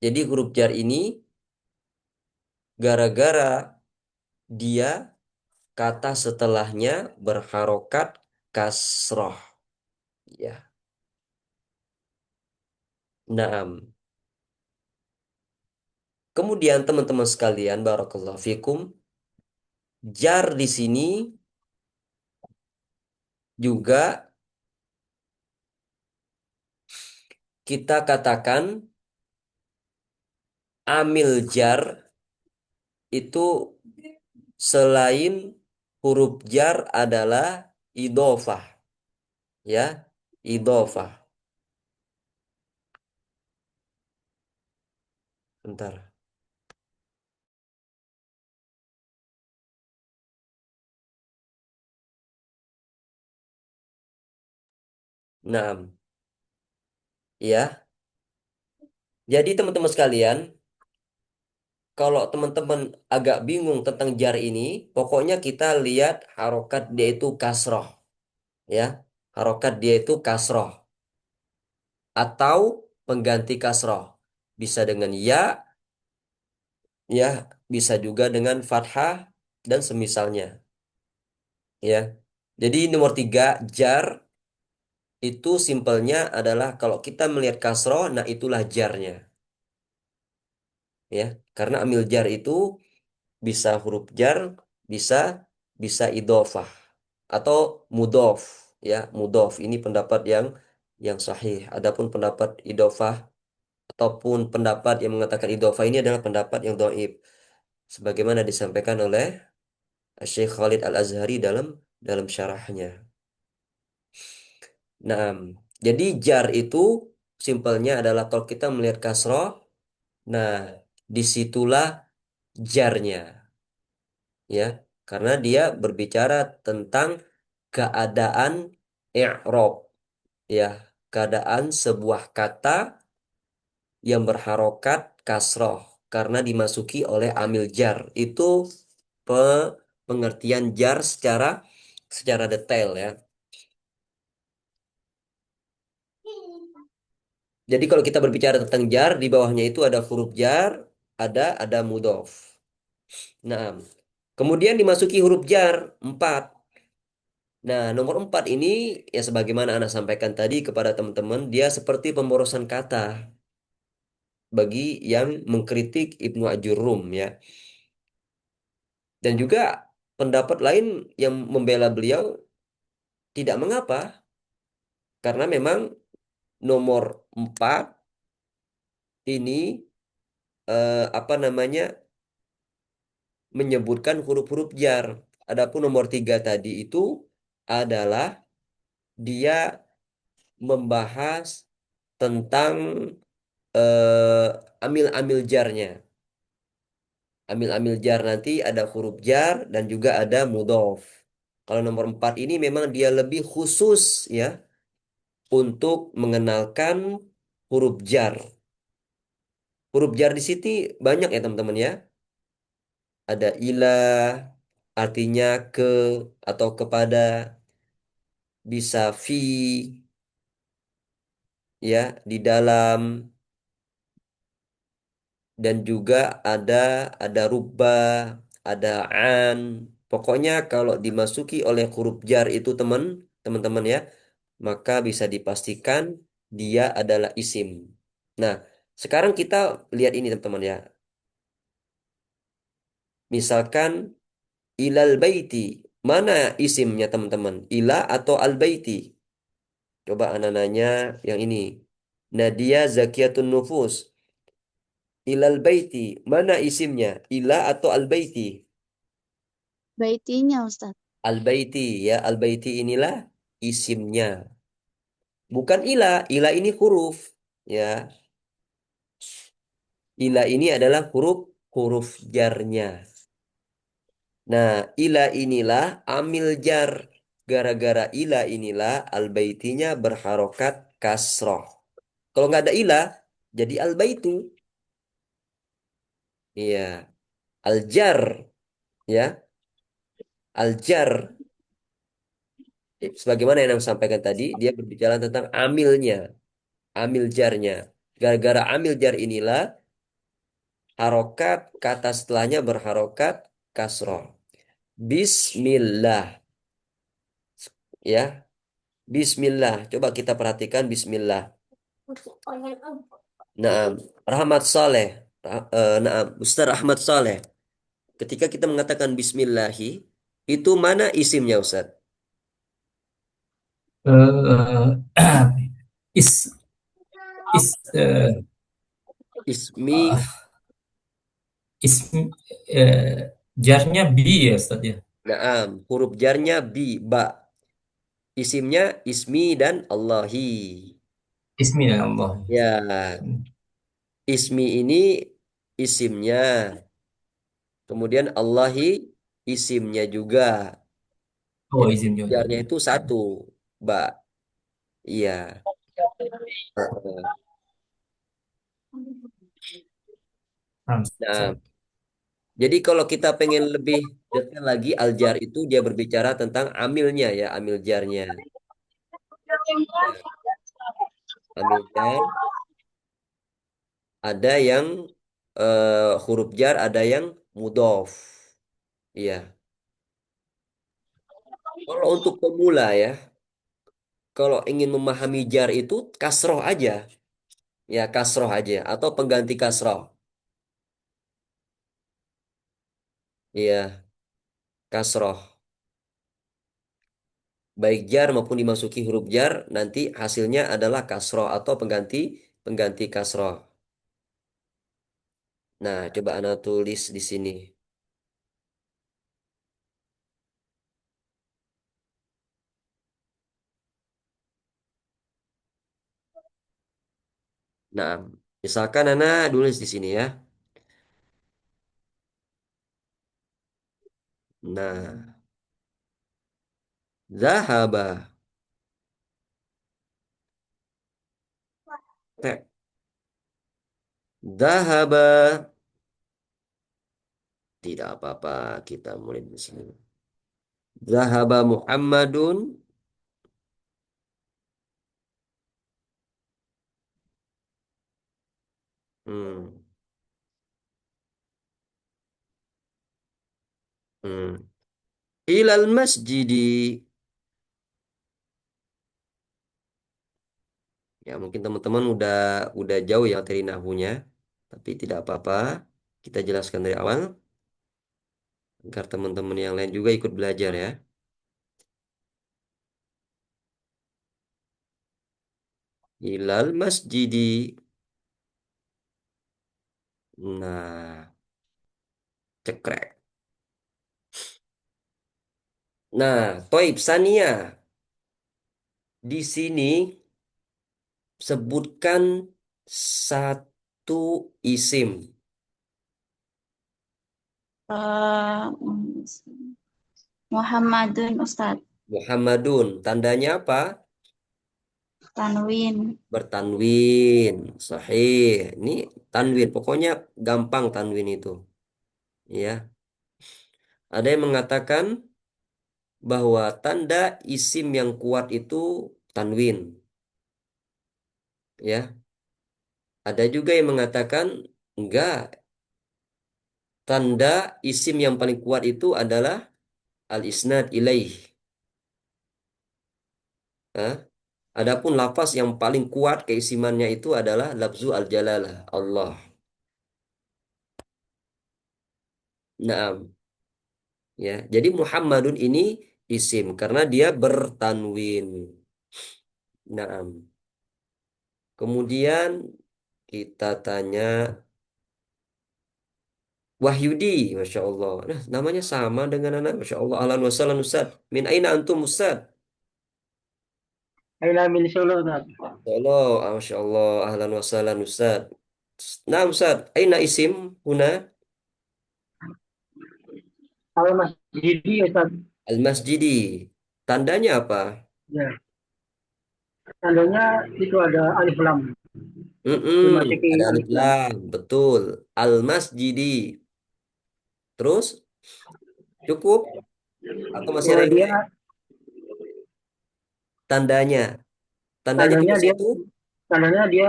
jadi huruf jar ini gara-gara dia kata setelahnya berharokat kasroh. Ya, naam. Kemudian teman-teman sekalian, barakallahu fikum, jar di sini juga kita katakan amil jar itu selain huruf jar adalah idofah, ya, idofah. Bentar. Naam, ya. Jadi teman-teman sekalian, kalau teman-teman agak bingung tentang jar ini, pokoknya kita lihat harokat dia itu kasroh, ya. Harokat dia itu kasroh atau pengganti kasroh. Bisa dengan ya, ya, bisa juga dengan fathah dan semisalnya, ya. Jadi nomor 3 jar itu simpelnya adalah kalau kita melihat kasroh, nah itulah jarnya, ya. Karena amil jar itu bisa huruf jar, bisa bisa idofah atau mudof, ya, mudof ini pendapat yang sahih. Adapun pendapat idofah ataupun pendapat yang mengatakan idofah ini adalah pendapat yang dhaif, sebagaimana disampaikan oleh Syekh Khalid Al-Azhari dalam syarahnya. Nah, jadi jar itu simpelnya adalah kalau kita melihat kasroh, nah disitulah jarnya, ya, karena dia berbicara tentang keadaan i'rab, ya, keadaan sebuah kata yang berharokat kasroh karena dimasuki oleh amil jar. Itu pengertian jar secara detail, ya. Jadi kalau kita berbicara tentang jar, di bawahnya itu ada huruf jar, ada mudhof. Nah, kemudian dimasuki huruf jar 4. Nah, nomor 4 ini ya sebagaimana Anda sampaikan tadi kepada teman-teman, dia seperti pemborosan kata bagi yang mengkritik Ibnu Ajurum, ya. Dan juga pendapat lain yang membela beliau tidak mengapa, karena memang nomor 4 ini apa namanya menyebutkan huruf-huruf jar. Adapun nomor 3 tadi itu adalah dia membahas tentang amil-amil jarnya. Amil-amil jar nanti ada huruf jar dan juga ada mudhof. Kalau nomor 4 ini memang dia lebih khusus, ya, untuk mengenalkan huruf jar. Huruf jar di sini banyak ya teman-teman, ya. Ada ilah, artinya ke atau kepada, bisa fi, ya, di dalam, dan juga ada rubba, ada an. Pokoknya kalau dimasuki oleh huruf jar itu teman-teman ya, maka bisa dipastikan dia adalah isim. Nah, sekarang kita lihat ini teman-teman ya. Misalkan ilal baiti, mana isimnya teman-teman? Ila atau al baiti? Coba anak nanya yang ini. Nadia Zakiyatun Nufus. Ilal baiti, mana isimnya? Ila atau al baiti? Baitinya Ustadz. Al baiti ya, al baiti inilah isimnya. Bukan ila, ila ini huruf ya. Ila ini adalah huruf huruf jarnya. Nah, ila inilah amil jar. Gara-gara ila inilah al baitinya berharokat kasroh. Kalau nggak ada ila, jadi al baitu. Iya, al jar ya, al jar. Sebagaimana yang saya sampaikan tadi, dia berbicara tentang amilnya, amil jarnya. Gara-gara amil jar inilah harokat kata setelahnya berharokat kasroh. Bismillah ya, Bismillah. Coba kita perhatikan Bismillah. Naam, Rahmat Saleh. Naam, Ustaz Ahmad Saleh. Ketika kita mengatakan Bismillahi, itu mana isimnya Ustaz? Eh, is is Ismi, ism jarnya bi ya Ustaz ya. naam, huruf jarnya ba. Isimnya ismi dan Allahi. Ismi ya Allah. Ya, ismi ini isimnya. Kemudian Allahi isimnya juga. Oh Jadi izin juga. jarnya itu satu, ba. Iya. Heeh. Nah, Ustaz. jadi kalau kita pengen lebih detail lagi, aljar itu dia berbicara tentang amilnya ya, amil jarnya. Ya, amil jar, ada yang huruf jar, ada yang mudhof. Iya. Kalau untuk pemula ya, kalau ingin memahami jar itu kasroh aja, ya kasroh aja atau pengganti kasroh. Iya, kasroh. Baik jar maupun dimasuki huruf jar, nanti hasilnya adalah kasroh atau pengganti pengganti kasroh. Nah, coba Anda tulis di sini. Nah, misalkan Anda tulis di sini ya. Nah, zahaba. Te- Zahaba. Tidak apa-apa, kita mulai di sini. Zahaba Muhammadun. Hmm. Hmm. Ilal masjidi. Ya, mungkin teman-teman udah jauh ya materi nahwunya, tapi tidak apa-apa. Kita jelaskan dari awal agar teman-teman yang lain juga ikut belajar ya. Ilal masjidi. Nah, cekrek. Nah, Toib Sania. Di sini sebutkan satu isim. Eh, Muhammadun Ustadz. Muhammadun. Tandanya apa? Tanwin. Bertanwin. Sahih. Ini tanwin. Pokoknya gampang tanwin itu. Ya. Ada yang mengatakan bahwa tanda isim yang kuat itu tanwin. Ya, ada juga yang mengatakan enggak, tanda isim yang paling kuat itu adalah al-isnad ilaih. Hah? Adapun lafaz yang paling kuat keisimannya itu adalah lafzu al-jalalah, Allah. Naam. Ya, jadi Muhammadun ini isim karena dia bertanwin. Naam. Kemudian kita tanya Wahyudi, Masya Allah. Nah, namanya sama dengan anak, Masya Allah. Ahlan wa sahlan Ustaz. Min aina antum Ustaz? Aina min Solo, Ustaz. Solo, Masya Allah. Ahlan wa sahlan Ustaz. Nah Ustaz, aina isim huna? Al Masjidi, Ustaz. Al-Masjidi. Tandanya apa? Ya. Tandanya itu ada alif lam. Dimasuki Ada alif alif lam. lam, betul. Al-Masjidi. Terus cukup atau masih ada Oh, yang dia lain? Tandanya. Tandanya tandanya cuma dia satu? tandanya dia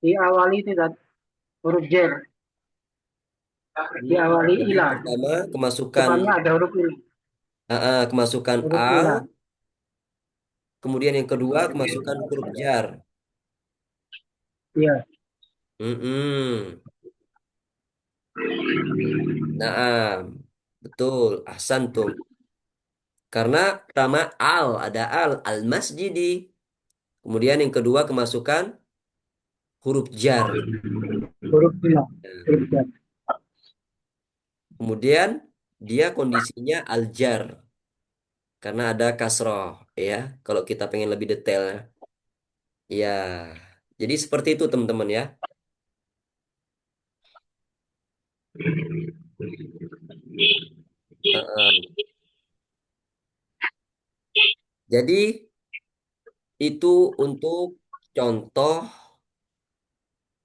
diawali itu, Ustaz, huruf jer. Diawali Jadi ilah. pertama kemasukan Depannya ada huruf ilah. kemasukan Huruf al, ilah. kemudian yang kedua kemasukan huruf jar. Iya. Mm-mm. Naam, betul. Ahsantum. Karena pertama ada al-masjidi. Kemudian yang kedua kemasukan huruf jar. Huruf ilah. Huruf jar. Kemudian dia kondisinya al-jar karena ada kasroh ya. Kalau kita pengen lebih detail ya. Jadi seperti itu teman-teman ya. Heeh. Jadi itu untuk contoh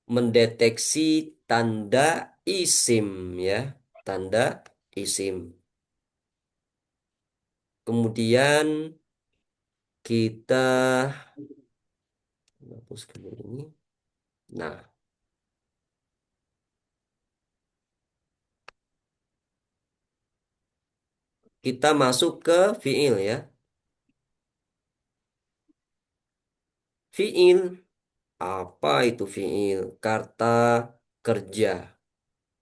mendeteksi tanda isim ya, tanda isim. Kemudian kita hapuskan ini. Nah, kita masuk ke fiil ya. Fiil, apa itu fiil? Kata kerja.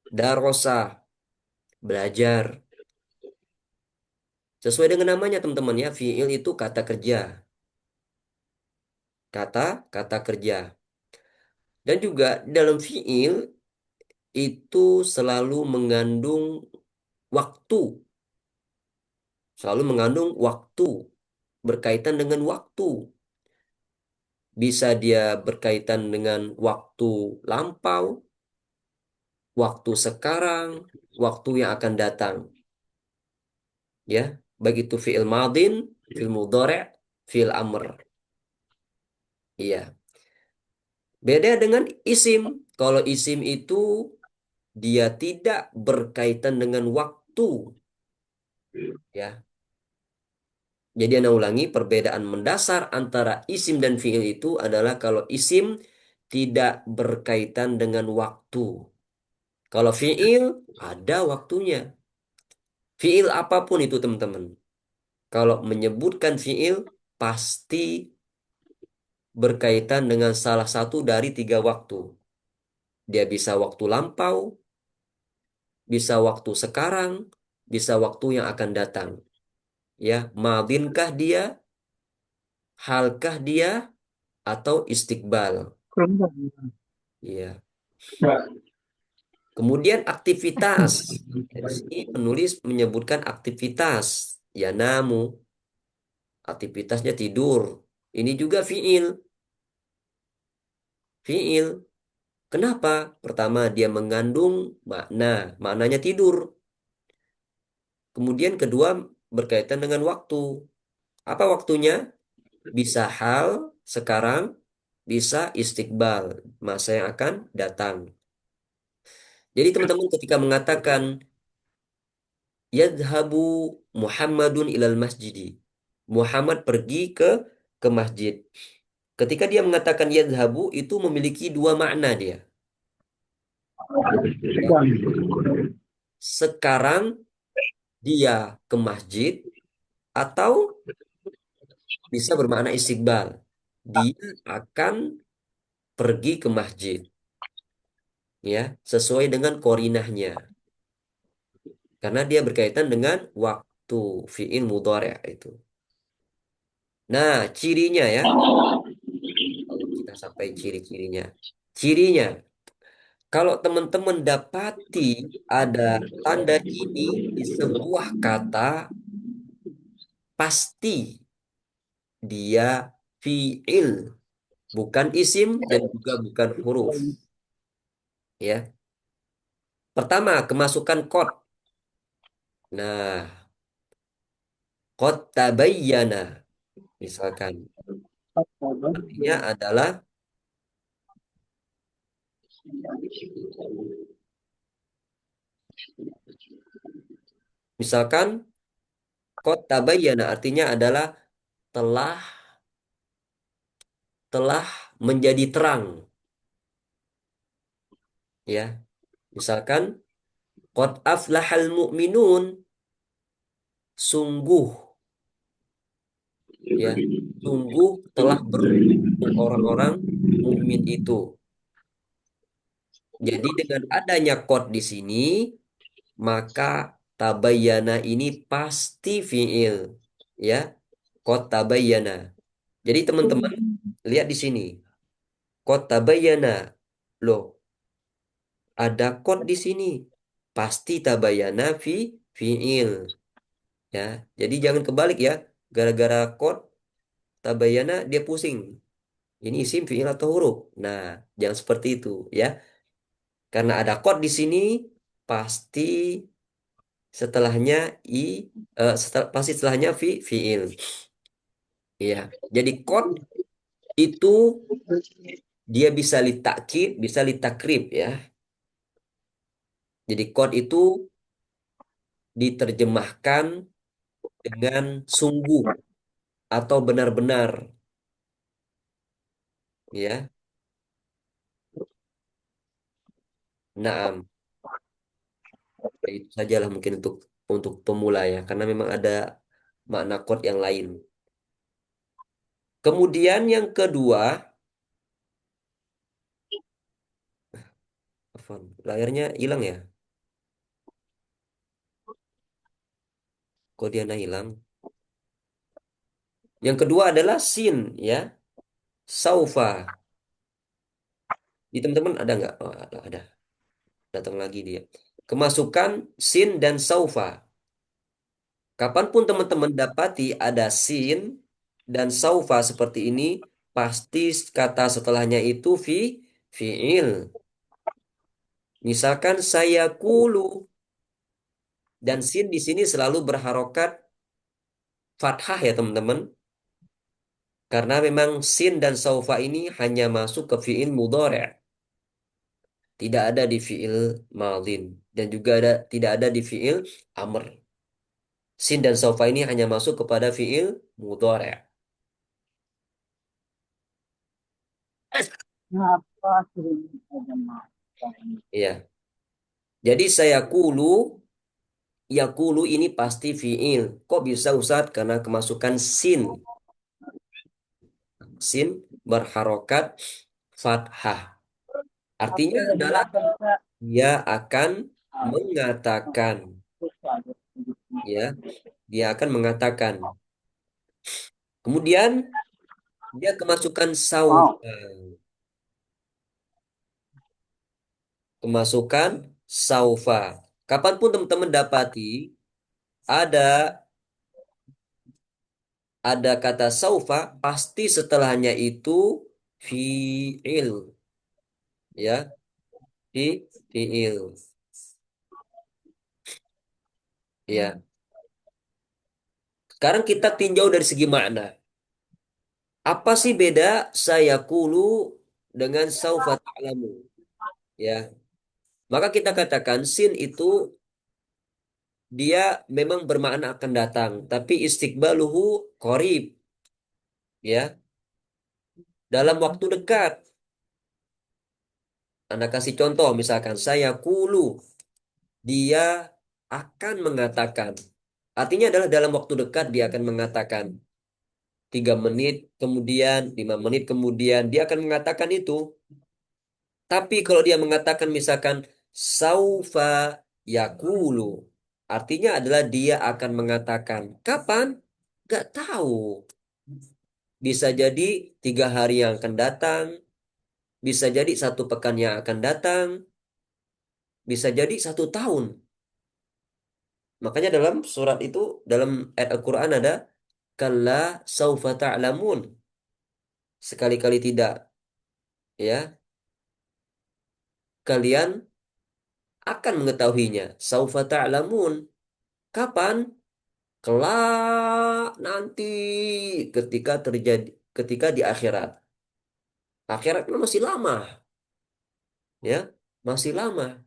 Darosa, belajar. Sesuai dengan namanya teman-teman ya, fiil itu kata kerja. Kata kerja. Dan juga dalam fiil itu selalu mengandung waktu. Selalu mengandung waktu. Berkaitan dengan waktu. Bisa dia berkaitan dengan waktu lampau, waktu sekarang, waktu yang akan datang. Ya, baik itu fi'il madin, fi'il mudhari', fi'il amr. Iya. Beda dengan isim. Kalau isim itu dia tidak berkaitan dengan waktu. Ya. Jadi Anda ulangi, perbedaan mendasar antara isim dan fi'il itu adalah kalau isim tidak berkaitan dengan waktu. Kalau fi'il ada waktunya. Fi'il apapun itu teman-teman. Kalau menyebutkan fi'il pasti berkaitan dengan salah satu dari tiga waktu. Dia bisa waktu lampau, bisa waktu sekarang, bisa waktu yang akan datang. Ya, madinkah dia, halkah dia, atau istiqbal. Ya. Kemudian aktivitas. Di sini penulis menyebutkan aktivitas. Ya namu, aktivitasnya tidur. Ini juga fiil. Fiil. Kenapa? Pertama, dia mengandung makna. Maknanya tidur. Kemudian kedua, berkaitan dengan waktu. Apa waktunya? Bisa hal sekarang, bisa istiqbal, masa yang akan datang. Jadi teman-teman ketika mengatakan Yadhabu Muhammadun ilal masjidi. Muhammad pergi ke masjid. Ketika dia mengatakan yadhabu itu memiliki dua makna dia. Ya. Sekarang dia ke masjid atau bisa bermakna istiqbal. Dia akan pergi ke masjid. Ya, sesuai dengan korinahnya. Karena dia berkaitan dengan waktu fi'il mudhari' itu. Nah, cirinya ya. Kita sampai ciri-cirinya. Cirinya, kalau teman-teman dapati ada tanda ini di sebuah kata, pasti dia fi'il, bukan isim dan juga bukan huruf. Ya. Pertama, kemasukan qad. Nah, qad tabayyana misalkan artinya adalah misalkan qad tabayyana artinya adalah telah telah menjadi terang, ya. Misalkan qad aflahal mu'minun, sungguh, ya, sungguh telah beruntung orang-orang mukmin itu. Jadi dengan adanya qad di sini, maka tabayyana ini pasti fiil, ya. Qad tabayyana. Jadi teman-teman lihat di sini. Qad tabayyana. Loh, ada qad di sini. Pasti tabayyana fiil, ya. Jadi jangan kebalik ya. Gara-gara qad tabayyana dia pusing. Ini isim fiil atau huruf. Nah, jangan seperti itu ya. Karena ada qad di sini pasti setelahnya pasti setelahnya fiil. Ya. Jadi qad itu dia bisa litakkid, bisa litakrib ya. Jadi qad itu diterjemahkan dengan sungguh atau benar-benar, ya. Naam. Ya, itu sajalah mungkin untuk pemula ya, karena memang ada makna qad yang lain. Kemudian yang kedua, afwan, layarnya hilang ya? Kok Diana hilang? Yang kedua adalah sin ya, saufa. Di teman-teman ada nggak? Oh, ada. Datang lagi dia. Kemasukan sin dan saufa. Kapanpun teman-teman dapati ada sin dan saufa seperti ini, pasti kata setelahnya itu fi'il. Misalkan saya kulu, dan sin di sini selalu berharokat fathah ya teman-teman. Karena memang sin dan saufa ini hanya masuk ke fi'il mudhari'. Tidak ada di fi'il madin. Dan juga tidak ada di fi'il amr. Sin dan saufa ini hanya masuk kepada fi'il mudhari'. Kenapa sering ada masalah ini? Iya. Jadi saya kulu, ya kulu ini pasti fi'il. Kok bisa Ustaz? Karena kemasukan sin. Sin berharokat fathah. Artinya Apa adalah penjelasan Kak? dia akan mengatakan, ya, dia akan mengatakan. Kemudian dia kemasukan Wow. kemasukan saufa. Kapanpun teman-teman dapati ada kata saufa, pasti setelahnya itu fi'il, ya, fi'il, ya. Sekarang kita tinjau dari segi makna. Apa sih beda saya kulu dengan saufa ta'lamu? Ya. Maka kita katakan sin itu dia memang bermakna akan datang, tapi istiqbaluhu qarib, ya, dalam waktu dekat. Anda kasih contoh, misalkan saya kulu, dia akan mengatakan. Artinya adalah dalam waktu dekat dia akan mengatakan. 3 menit kemudian, 5 menit kemudian, dia akan mengatakan itu. Tapi kalau dia mengatakan misalkan saufa yakulu, artinya adalah dia akan mengatakan. Kapan? Gak tahu. Bisa jadi 3 hari yang akan datang, bisa jadi 1 pekan yang akan datang, bisa jadi 1 tahun. Makanya dalam surat itu, dalam ayat Al-Quran ada kalla saufa ta'lamun. Sekali-kali tidak, ya, kalian akan mengetahuinya. Saufa ta'lamun. Kapan? Kelak nanti, ketika terjadi, ketika di akhirat. Akhirat kan masih lama, ya, masih lama.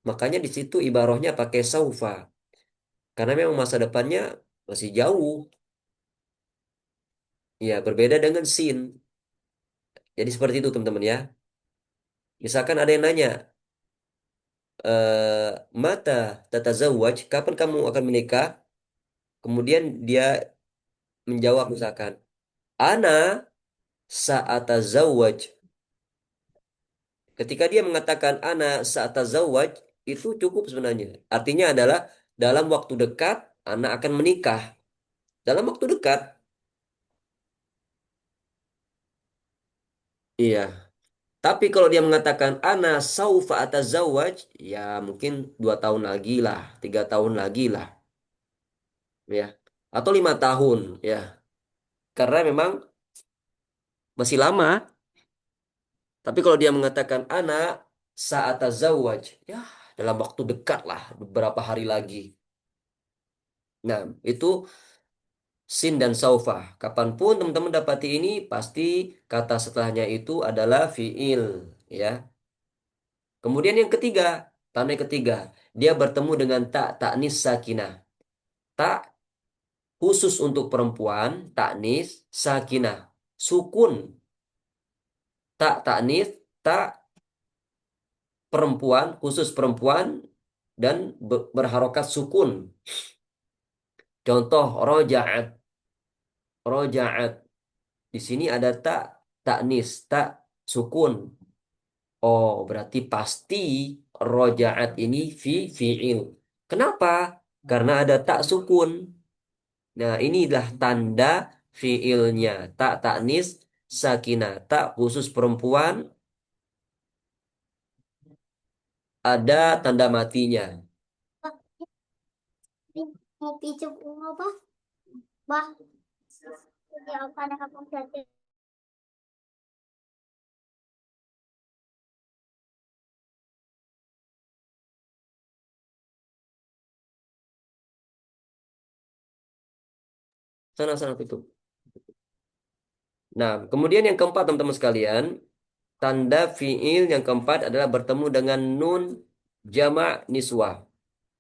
Makanya di situ ibarahnya pakai saufa, karena memang masa depannya masih jauh. Ya, berbeda dengan sin. Jadi seperti itu teman-teman ya. Misalkan ada yang nanya, mata tatazawwaj, kapan kamu akan menikah? Kemudian dia menjawab misalkan, ana sa'atazawwaj. Ketika dia mengatakan ana sa'atazawwaj, itu cukup sebenarnya. Artinya adalah dalam waktu dekat ana akan menikah. Dalam waktu dekat. Iya. Tapi kalau dia mengatakan ana saufa atazawwaj, ya mungkin 2 tahun lagi lah, 3 tahun lagi lah, ya, atau 5 tahun, ya. Karena memang masih lama. Tapi kalau dia mengatakan ana sa'atazawwaj, ya dalam waktu dekat lah, beberapa hari lagi. Nah, itu sin dan saufa. Kapanpun teman-teman dapati ini, pasti kata setelahnya itu adalah fiil, ya. Kemudian yang ketiga, tanda yang ketiga, dia bertemu dengan tak taknis sakinah. Tak khusus untuk perempuan, taknis sakinah. Sukun. Tak taknis, tak perempuan, khusus perempuan, dan berharokat sukun. Contoh rojaat. Rojaat. Di sini ada tak taknis, tak sukun. Oh, berarti pasti rojaat ini fi'il. Kenapa? Karena ada tak sukun. Nah, inilah tanda fi'ilnya. Tak taknis, sakinah. Tak khusus perempuan, ada tanda matinya. Sana-sana tutup. Nah, kemudian yang keempat teman-teman sekalian, tanda fiil yang keempat adalah bertemu dengan nun jamak niswah.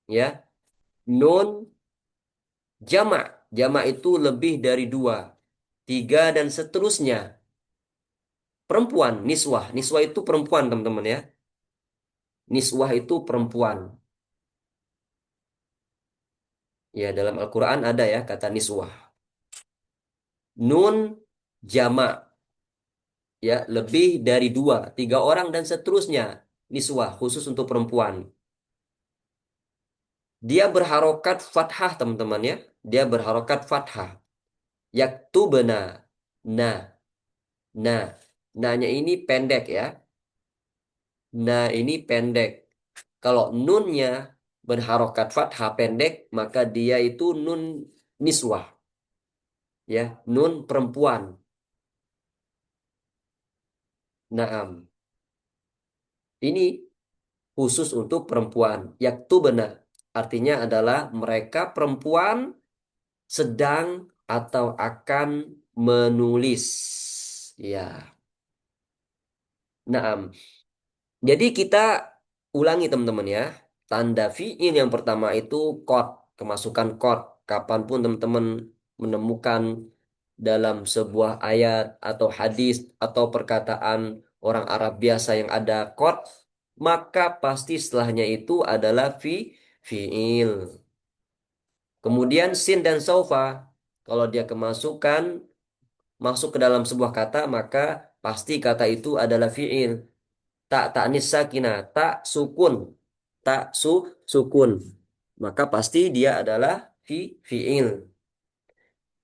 Ya, nun jamak. Jamak itu lebih dari 2, 3 dan seterusnya. Perempuan, niswah. Niswah itu perempuan teman-teman ya. Niswah itu perempuan. Ya, dalam Al-Quran ada ya kata niswah. Nun jamak. Ya, lebih dari 2, 3 orang dan seterusnya. Niswah, khusus untuk perempuan. Dia berharokat fathah teman-teman ya. Dia berharokat fathah. Yaktubna. Nah. Nah. Nanya ini pendek ya. Nah ini pendek. Kalau nunnya berharokat fathah pendek, maka dia itu nun niswah. Ya. Nun perempuan. Naam. Ini khusus untuk perempuan. Yaktubna. Artinya adalah mereka perempuan sedang atau akan menulis. Ya. Naam. Jadi kita ulangi teman-teman ya. Tanda fiil yang pertama itu qad, kemasukan qad. Kapanpun teman-teman menemukan dalam sebuah ayat atau hadis atau perkataan orang Arab biasa yang ada qad, maka pasti setelahnya itu adalah fiil. Kemudian sin dan saufa, kalau dia kemasukan masuk ke dalam sebuah kata, maka pasti kata itu adalah fiil. Tak taknis sakinah, tak sukun, tak sukun, maka pasti dia adalah fiil.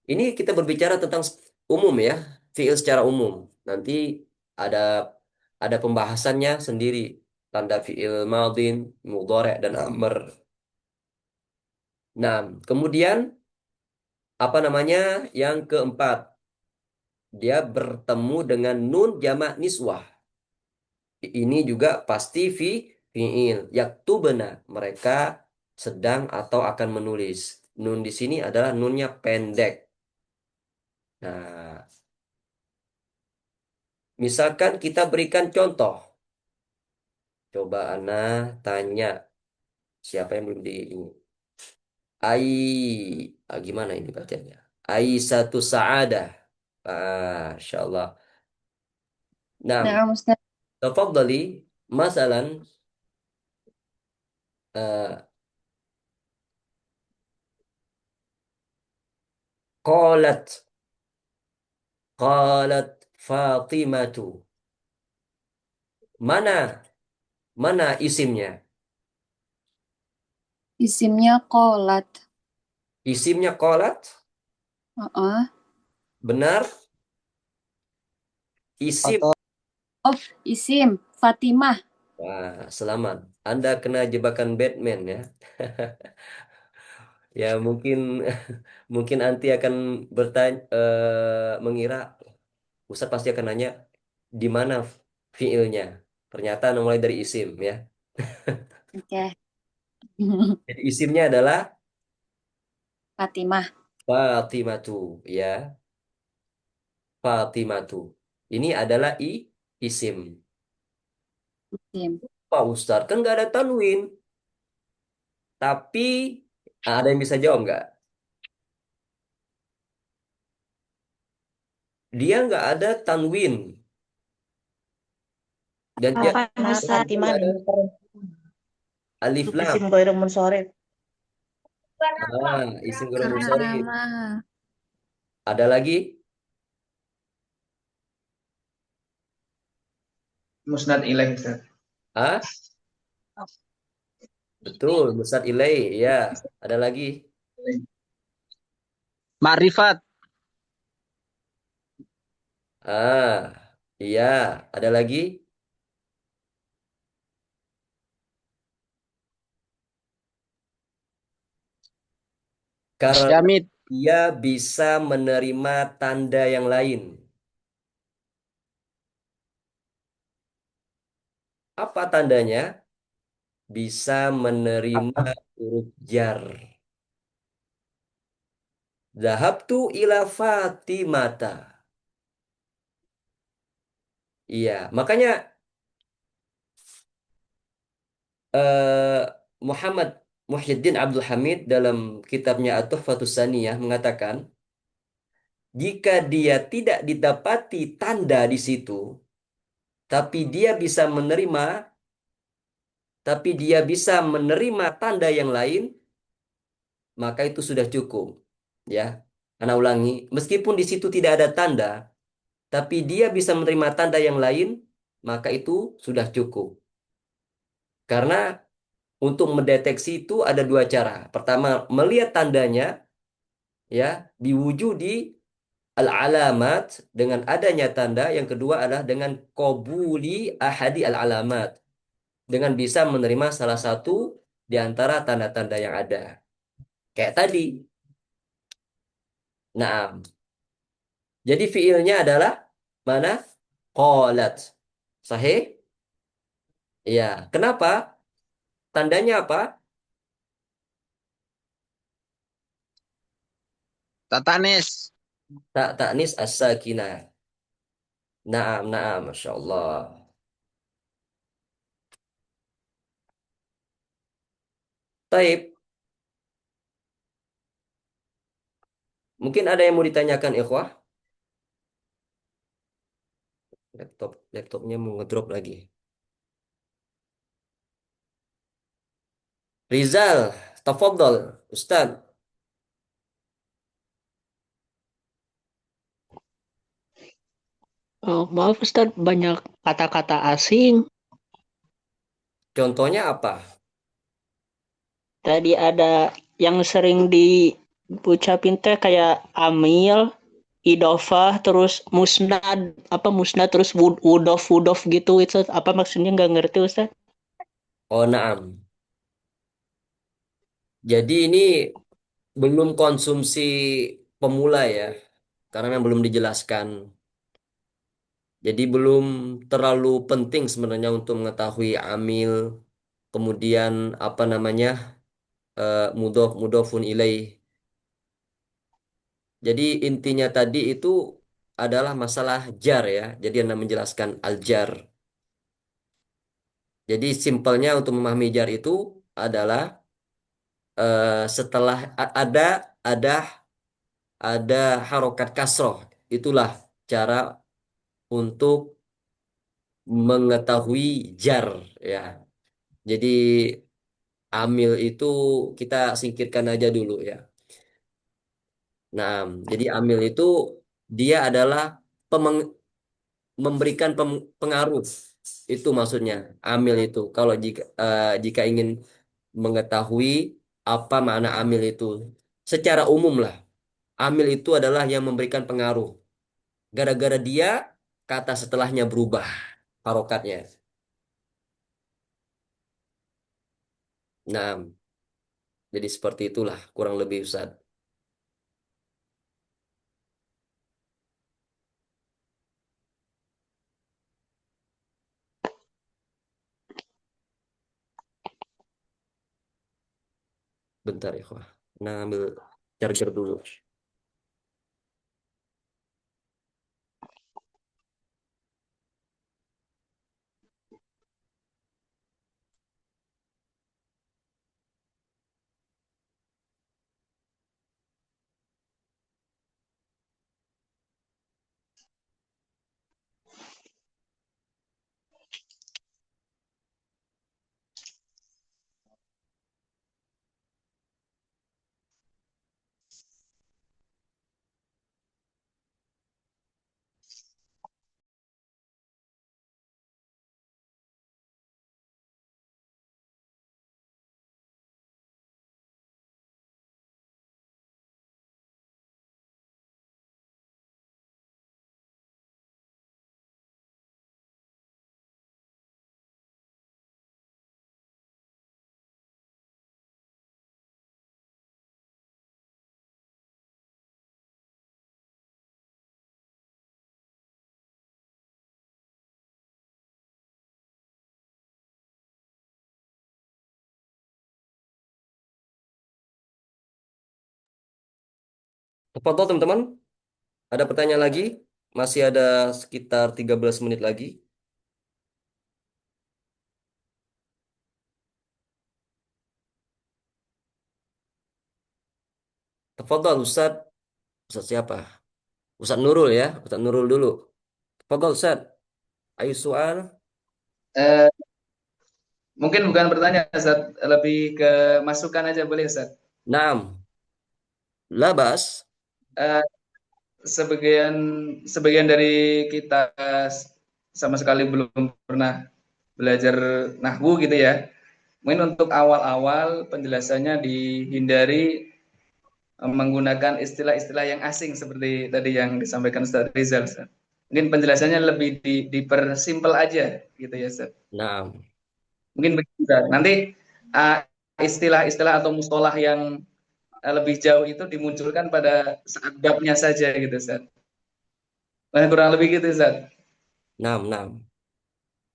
Ini kita berbicara tentang umum ya, fiil secara umum. Nanti ada pembahasannya sendiri, tanda fiil madin, mudhari' dan amr. Nah, kemudian apa namanya? Yang keempat, dia bertemu dengan nun jamak niswah. Ini juga pasti fiil. Yaktubna, mereka sedang atau akan menulis. Nun di sini adalah nunnya pendek. Nah, misalkan kita berikan contoh. Coba Ana tanya siapa yang belum di ini. Gimana ini bacanya? Satu Sa'adah. Masya Allah. Nah, Nah, Ustaz. tafadhali, masalan, eh, qalat, qalat Fatimatu. Mana isimnya? Isimnya qolat. Isimnya qalat? Heeh. Benar? Isim. Atau Oh, isim Fatimah. Wah, selamat. Anda kena jebakan Batman ya. Ya mungkin mungkin nanti akan bertanya, mengira Ustaz pasti akan nanya di mana fiilnya. Ternyata mulai dari isim ya. Oke. Jadi isimnya adalah Fatimah. Fatimatu ya. Fatimatu. Ini adalah isim. Isim. Pak Ustadz kan nggak ada tanwin. Tapi ada yang bisa jawab nggak? Dia nggak ada tanwin dan dia Apa Ustadz? nggak ada alif lam. Isim ghairul munsharif. Isim ghairul Karena munsharif. nama. Ada lagi? Musnad ilaih, Ustaz. Ah, betul, musad ilai. Ya, ada lagi. Ma'rifat. Ah, iya, ada lagi. Karena Jamid. dia bisa menerima tanda yang lain. Apa tandanya? Bisa menerima huruf jar. Zahabtu ila Fatimata. Iya, makanya eh, Muhammad Muhyiddin Abdul Hamid dalam kitabnya At-Tuhfatus Saniyah mengatakan, jika dia tidak didapati tanda di situ, tapi dia bisa menerima, tanda yang lain, maka itu sudah cukup. Ya, Ana ulangi, meskipun di situ tidak ada tanda, tapi dia bisa menerima tanda yang lain, maka itu sudah cukup. Karena untuk mendeteksi itu ada dua cara. Pertama, melihat tandanya, ya, diwujudi al-alamat dengan adanya tanda. Yang kedua adalah dengan qabuli ahadi al-alamat, dengan bisa menerima salah satu di antara tanda-tanda yang ada. Kayak tadi. Naam. Jadi fiilnya adalah mana? Qalat. Sahih? Iya. Kenapa? Tandanya apa? Tatanis. Tak taknis as-sakinah. Naam, naam, Masya Allah. Taib. Mungkin ada yang mau ditanyakan, ikhwah? Laptopnya mau ngedrop lagi. Rizal, tafadhol, Ustaz. Oh, maaf Ustaz, banyak kata-kata asing. Contohnya apa? Tadi ada yang sering diucapin teh kayak amil, idofah, terus musnad, apa musnad, terus wudof, wudof gitu. Itu apa maksudnya nggak ngerti Ustaz? Oh, naam. Jadi ini belum konsumsi pemula ya, karena memang belum dijelaskan. Jadi belum terlalu penting sebenarnya untuk mengetahui amil, kemudian apa namanya, mudhofun ilaih. Jadi intinya tadi itu adalah masalah jar ya. Jadi Anda menjelaskan al-jar. Jadi simpelnya untuk memahami jar itu adalah setelah ada ada harokat kasroh. Itulah cara untuk mengetahui jar ya. Jadi amil itu kita singkirkan aja dulu ya. Nah, jadi amil itu dia adalah memberikan pengaruh. Itu maksudnya amil itu. Kalau jika ingin mengetahui apa makna amil itu secara umum lah. Amil itu adalah yang memberikan pengaruh. Gara-gara dia kata setelahnya berubah harokatnya. Nah, jadi seperti itulah kurang lebih Ustaz. Bentar ya, Wah. Nah, ambil charger dulu. Tafadhol teman-teman, ada pertanyaan lagi? Masih ada sekitar 13 menit lagi. Tafadhol Ustaz. Ustaz siapa? Ustaz Nurul ya. Ustaz Nurul dulu. Tafadhol Ustaz. Ayo soal. Eh, Mungkin bukan pertanyaan, Ustaz. Lebih ke masukan aja boleh, Ustaz? Naam. Labas. Eh, sebagian sebagian dari kita sama sekali belum pernah belajar nahwu gitu ya. Mungkin untuk awal-awal penjelasannya dihindari menggunakan istilah-istilah yang asing seperti tadi yang disampaikan Ustaz Rizal. Ustaz. Mungkin penjelasannya lebih dipersimpel aja gitu ya, Ustaz. Naam. Mungkin begitu, Ustaz. Nanti istilah-istilah atau mustolah yang lebih jauh itu dimunculkan pada saat babnya saja gitu, Ustaz. Nah, kurang lebih gitu, Ustaz. Naam, naam.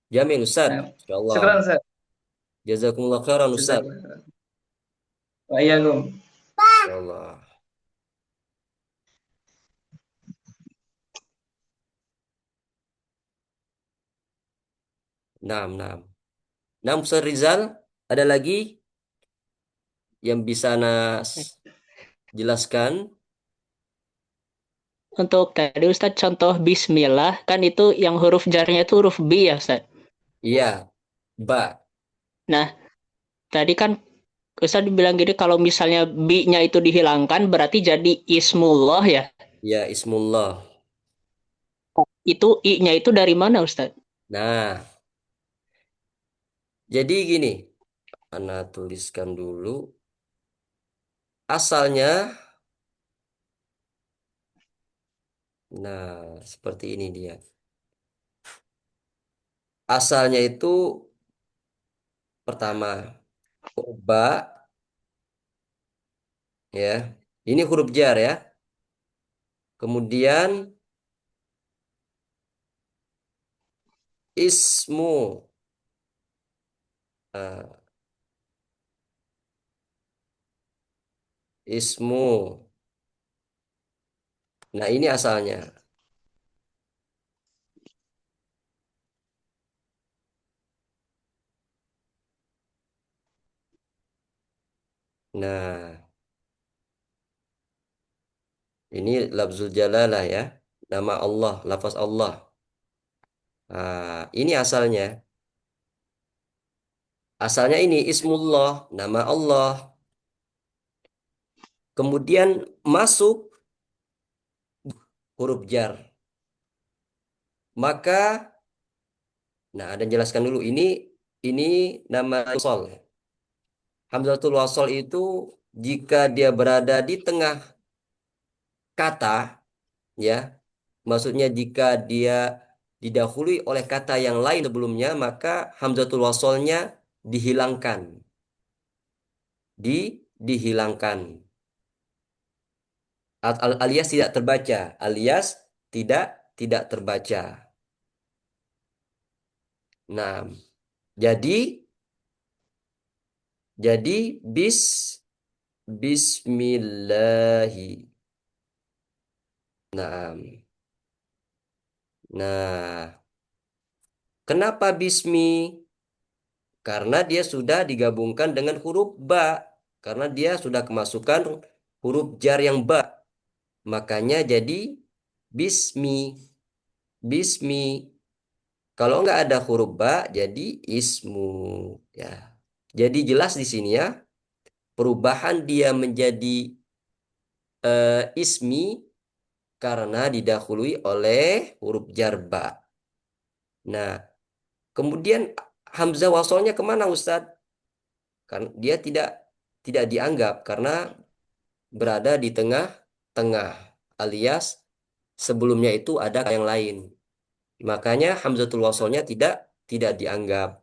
Jamil Ustaz. Nah, Insyaallah. syukran, Ustaz. Jazakumullah khairan Ustaz. Jazakallah. Wa'iyyakum. Insyaallah. Naam, naam. Naam Ustaz Rizal, ada lagi? yang bisa Nas jelaskan? Untuk tadi Ustadz contoh Bismillah kan itu yang huruf jarnya itu huruf B ya Ustadz. Iya, ba. Nah tadi kan Ustadz bilang gini kalau misalnya B-nya itu dihilangkan berarti jadi Ismullah ya. Ya, Ismullah. Itu I-nya itu dari mana Ustadz? Nah, jadi gini, Ana tuliskan dulu. Asalnya, nah, seperti ini dia. Asalnya itu pertama, huruf ba, ya. Ini huruf jar ya. Kemudian ismu. Nah, ismu. Nah, ini asalnya. Nah, ini lafzul jalalah ya. Nama Allah, lafaz Allah. Nah, ini asalnya. Asalnya ini Ismullah, nama Allah. Kemudian masuk huruf jar. Maka, nah ada jelaskan dulu. Ini nama wasol. Hamzatul wasol itu jika dia berada di tengah kata, ya, maksudnya jika dia didahului oleh kata yang lain sebelumnya, maka hamzatul wasolnya dihilangkan. Dihilangkan. Alias tidak terbaca, alias tidak terbaca. Nah, jadi jadi bismillahi. Nah, nah, kenapa bismi? Karena dia sudah digabungkan dengan huruf ba. Karena dia sudah kemasukan huruf jar yang ba. Makanya jadi bismi. Bismi. Kalau nggak ada huruf ba, jadi ismu. Ya. Jadi jelas di sini ya, perubahan dia menjadi ismi karena didahului oleh huruf jar ba. Nah, kemudian hamzah wasolnya kemana Ustadz? Karena dia tidak dianggap karena berada di tengah-tengah, alias sebelumnya itu ada yang lain. Makanya hamzatul wasolnya tidak dianggap.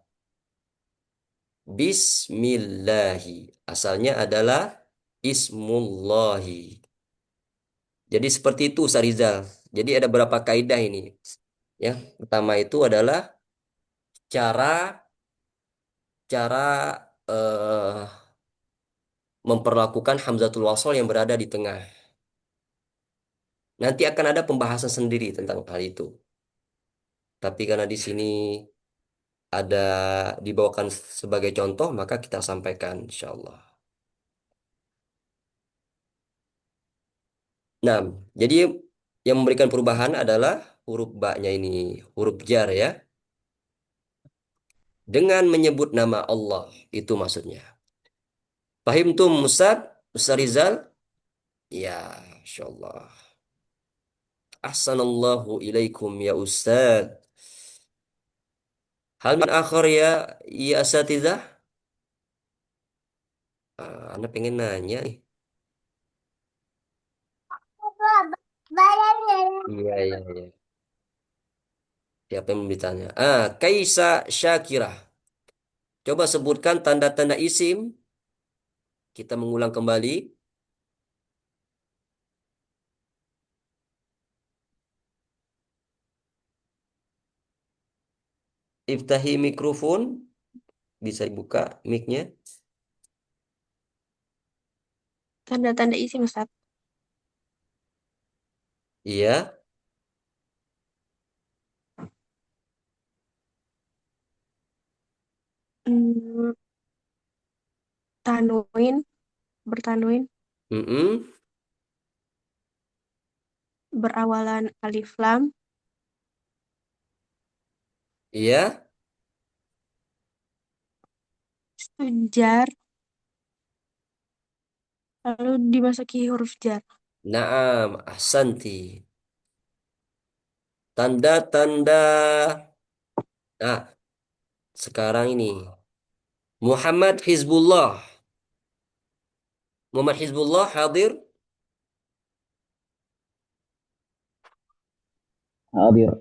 Bismillahi. Asalnya adalah Ismullahi. Jadi seperti itu Ustaz Rizal. Jadi ada beberapa kaidah ini. Ya, pertama itu adalah cara cara memperlakukan hamzatul wasol yang berada di tengah. Nanti akan ada pembahasan sendiri tentang hal itu. Tapi karena di sini ada dibawakan sebagai contoh, maka kita sampaikan insya Allah. Nah, jadi yang memberikan perubahan adalah huruf ba-nya ini, huruf jar ya. Dengan menyebut nama Allah, itu maksudnya. Pahim tuh Ustaz Rizal? Ya, insya Allah. Ahsanallahu ilaikum ya Ustaz. Hal min akhir ya asatidzah? Anda pengen nanya nih. Iya, iya, iya. Siapa yang bertanya? Kaisa Syakirah. Coba sebutkan tanda-tanda isim. Kita mengulang kembali. Iftahi mikrofon. Bisa dibuka mic-nya. Tanda-tanda isim, Ustaz. Iya. Hmm, tanwin, bertanwin, Mm-mm. berawalan alif lam, Iya. jar, lalu dimasuki huruf jar. Naam, ahsanti. Tanda-tanda. Nah, sekarang ini. Muhammad Hizbullah. Muhammad Hizbullah hadir. Hadir.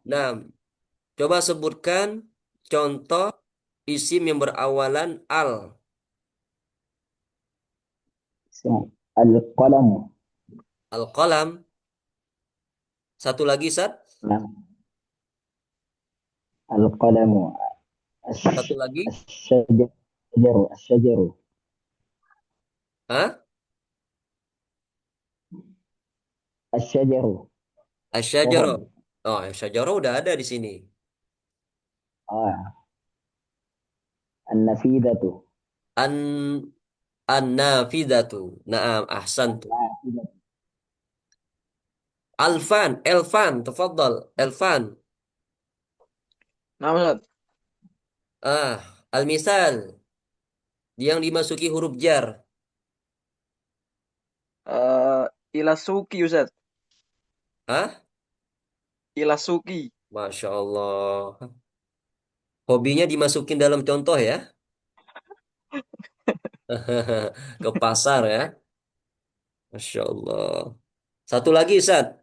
Nah, coba sebutkan contoh isim yang berawalan al. Al-qalamu. Al-qalam. Satu lagi, Sat. Nah, al-qalamu. Satu lagi. Asyajaru. Asyajaru. Hah? Asyajaru. Asyajarah. Pohon. Oh, asyajarah udah ada di sini. Ah, an-nafidatu. An An-nafidatu. Naam, ahsantu. Nafidatu. Alfan, Elfan, tafadhal. Elfan. Nah, Ustaz. Al-misal yang dimasuki huruf jar. Ilasuki, Ustaz. Hah? Ilasuki. Masya Allah. Hobinya dimasukin dalam contoh ya. Ke pasar ya. Masya Allah. Satu lagi, Ustaz.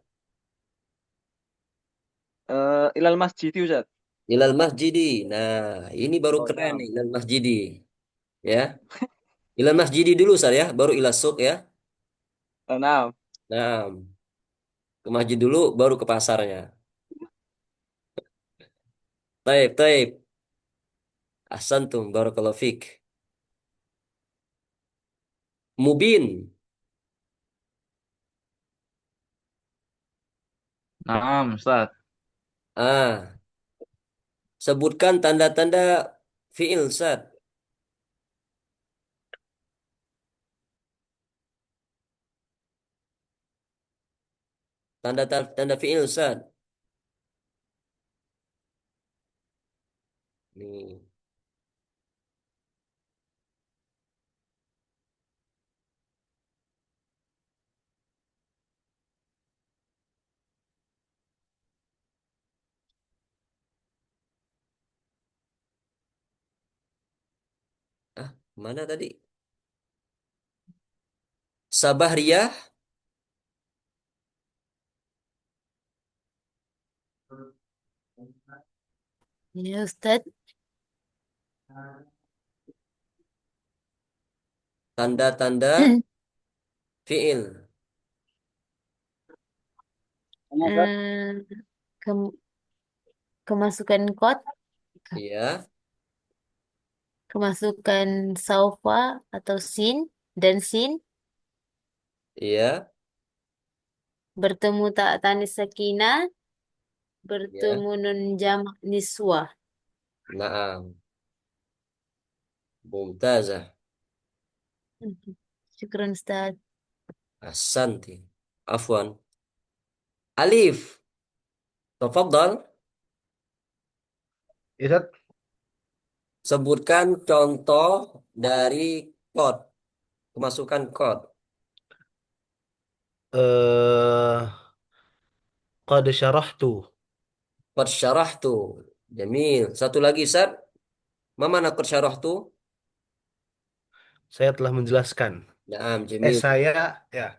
Ilal masjidi, Ustaz. Ilal masjidi. Nah, ini baru Oh, keren nah. nih, ilal masjidi. Ya. Ilal masjidi dulu, Ustaz ya. Baru ilal suq ya. Nah. Nah, ke masjid dulu, baru ke pasarnya. Taib, taib. Ahsantum, barakallahu fik. Mubin. Nah, Ustaz. Ah, sebutkan tanda-tanda fi'il, Ustaz. Tanda-tanda fi'il, Ustaz. Nih. Mana tadi? Sabahriyah. Ya, Ustadz. Tanda-tanda fi'il. Eh, kem- kemasukan kot, Iya, kemasukan saufa atau sin dan sin, iya, bertemu tak tanis sakinah, iya. bertemu nun jamak niswah. Naam. Mumtazah. Syukran, Ustadz. Ahsanti. Afwan. Alif. Tafadhal. Ustaz, Sebutkan contoh dari kod. Kemasukan kod. eh qad syarahtu. Qad syarahtu. Jamil. Satu lagi, Sat. Mana qad syarahtu? Saya telah menjelaskan. Naam, jamil. Ya,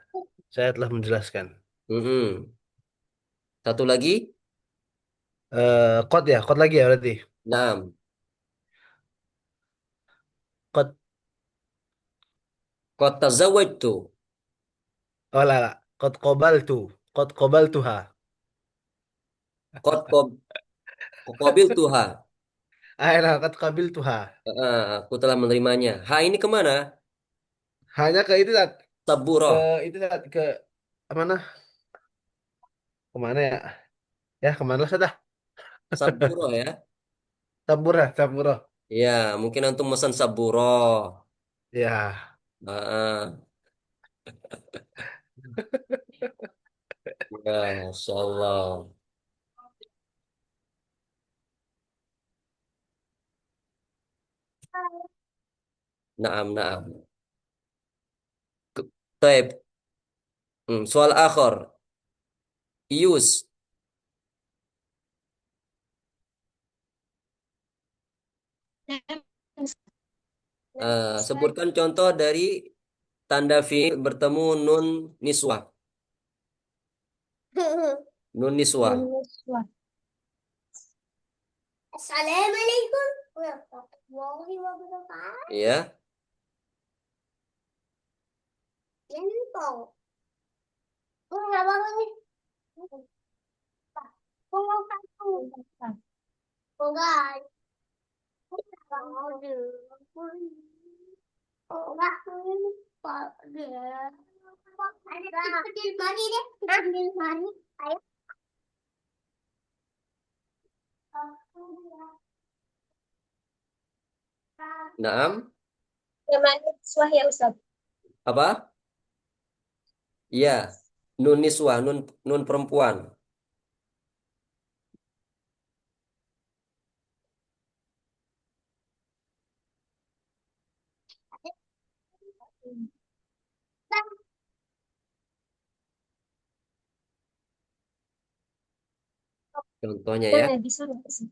saya telah menjelaskan. Mm-mm. Satu lagi. Qad lagi ya berarti. Naam. Qad Qad tazawwajtu. oh lah, lah. Qad qabaltuha. Qad qabiltuha. Ayolah, qad qabiltuha. Aku telah menerimanya. Ha, ini kemana? Hanya ke itu Zat. Ke Saburah. itu Zat, ke mana? Kemana ya? Ya, kemana lah sudah? Saburah ya. Sabura, Sabura. Ya, mungkin antum pesan saburah. Ya. Nah, ya, Masya Allah. Naam, naam. Taib. Soal akhir. Ius. Sebutkan contoh dari tanda fi'il bertemu nun niswah. Nun niswah. Yunuswa. Assalamualaikum warahmatullahi wabarakatuh. Ya. Jempol. Bunga bangun nih. Bunga satu. Bunga. Bunga. Ada kecil mani deh. Kecil mani. Ayo. Naam. Namanya Swah ya Ustaz. Apa? Iya. Nun niswah, nun perempuan. Contohnya ya. Boleh disuruh sih.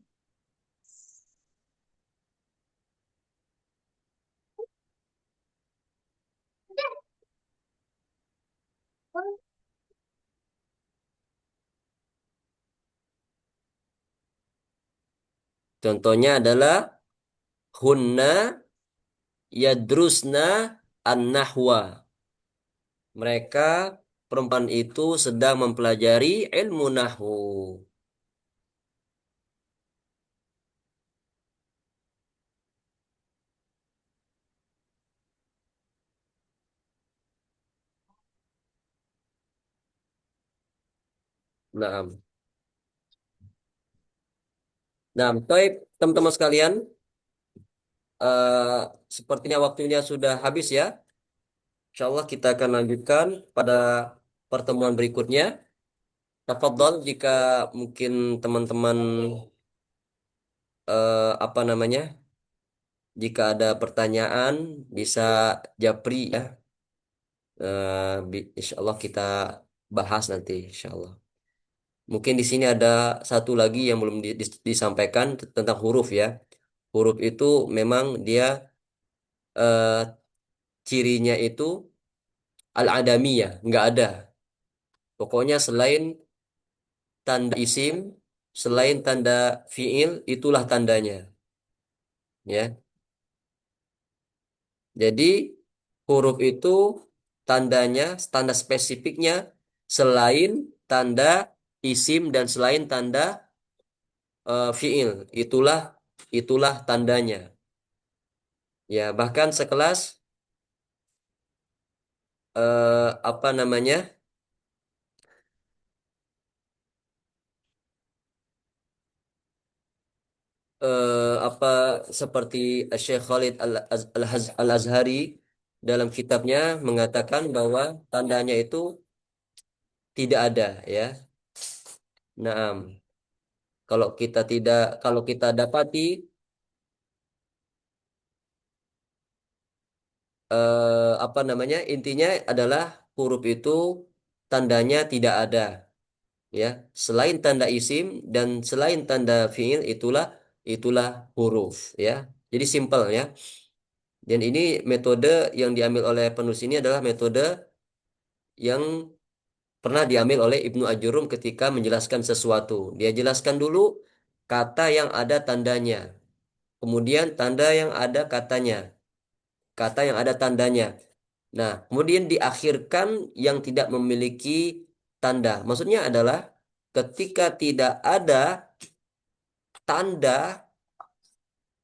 Contohnya adalah hunna yadrusna an-nahwa. Mereka perempuan itu sedang mempelajari ilmu nahwu. Nah, nah, baik teman-teman sekalian, eh, sepertinya waktunya sudah habis ya. Insya Allah kita akan lanjutkan pada pertemuan berikutnya. Tafadhol jika mungkin teman-teman apa namanya, jika ada pertanyaan bisa japri ya. Insya Allah kita bahas nanti, Insya Allah. Mungkin di sini ada satu lagi yang belum disampaikan tentang huruf ya. Huruf itu memang dia eh, cirinya itu al-adamiyah, nggak ada. Pokoknya selain tanda isim, selain tanda fiil, itulah tandanya. Ya, jadi huruf itu tandanya, tanda spesifiknya selain tanda isim dan selain tanda fiil, itulah tandanya. Ya, bahkan sekelas apa namanya? Apa seperti Syekh Khalid Al-Azhari dalam kitabnya mengatakan bahwa tandanya itu tidak ada ya. Naam. Kalau kita dapati apa namanya? Intinya adalah huruf itu tandanya tidak ada ya. Selain tanda isim dan selain tanda fiil itulah huruf ya. Jadi simpel ya. Dan ini metode yang diambil oleh penulis ini adalah metode yang pernah diambil oleh Ibnu Ajurum ketika menjelaskan sesuatu. Dia jelaskan dulu kata yang ada tandanya, kemudian tanda yang ada katanya, kata yang ada tandanya. Nah, kemudian diakhirkan yang tidak memiliki tanda. Maksudnya adalah ketika tidak ada tanda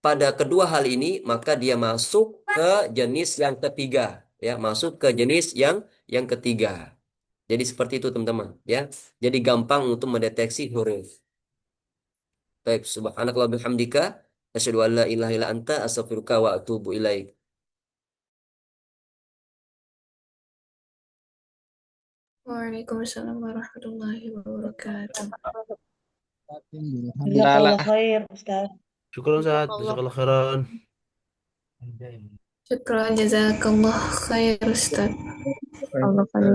pada kedua hal ini, maka dia masuk ke jenis yang ketiga, ya, masuk ke jenis yang ketiga. Jadi seperti itu teman-teman, ya. Jadi gampang untuk mendeteksi huruf. Baik, subhanakallah bihamdika, asyhadu an la ilaha illa anta, astaghfiruka wa atubu ilaik. Waalaikumsalam warahmatullahi wabarakatuh. Alhamdulillah. khair, Ustaz. Syukron Ustaz, jazakallah khairan. Syukran jazakallah khair Ustaz. Allah khair.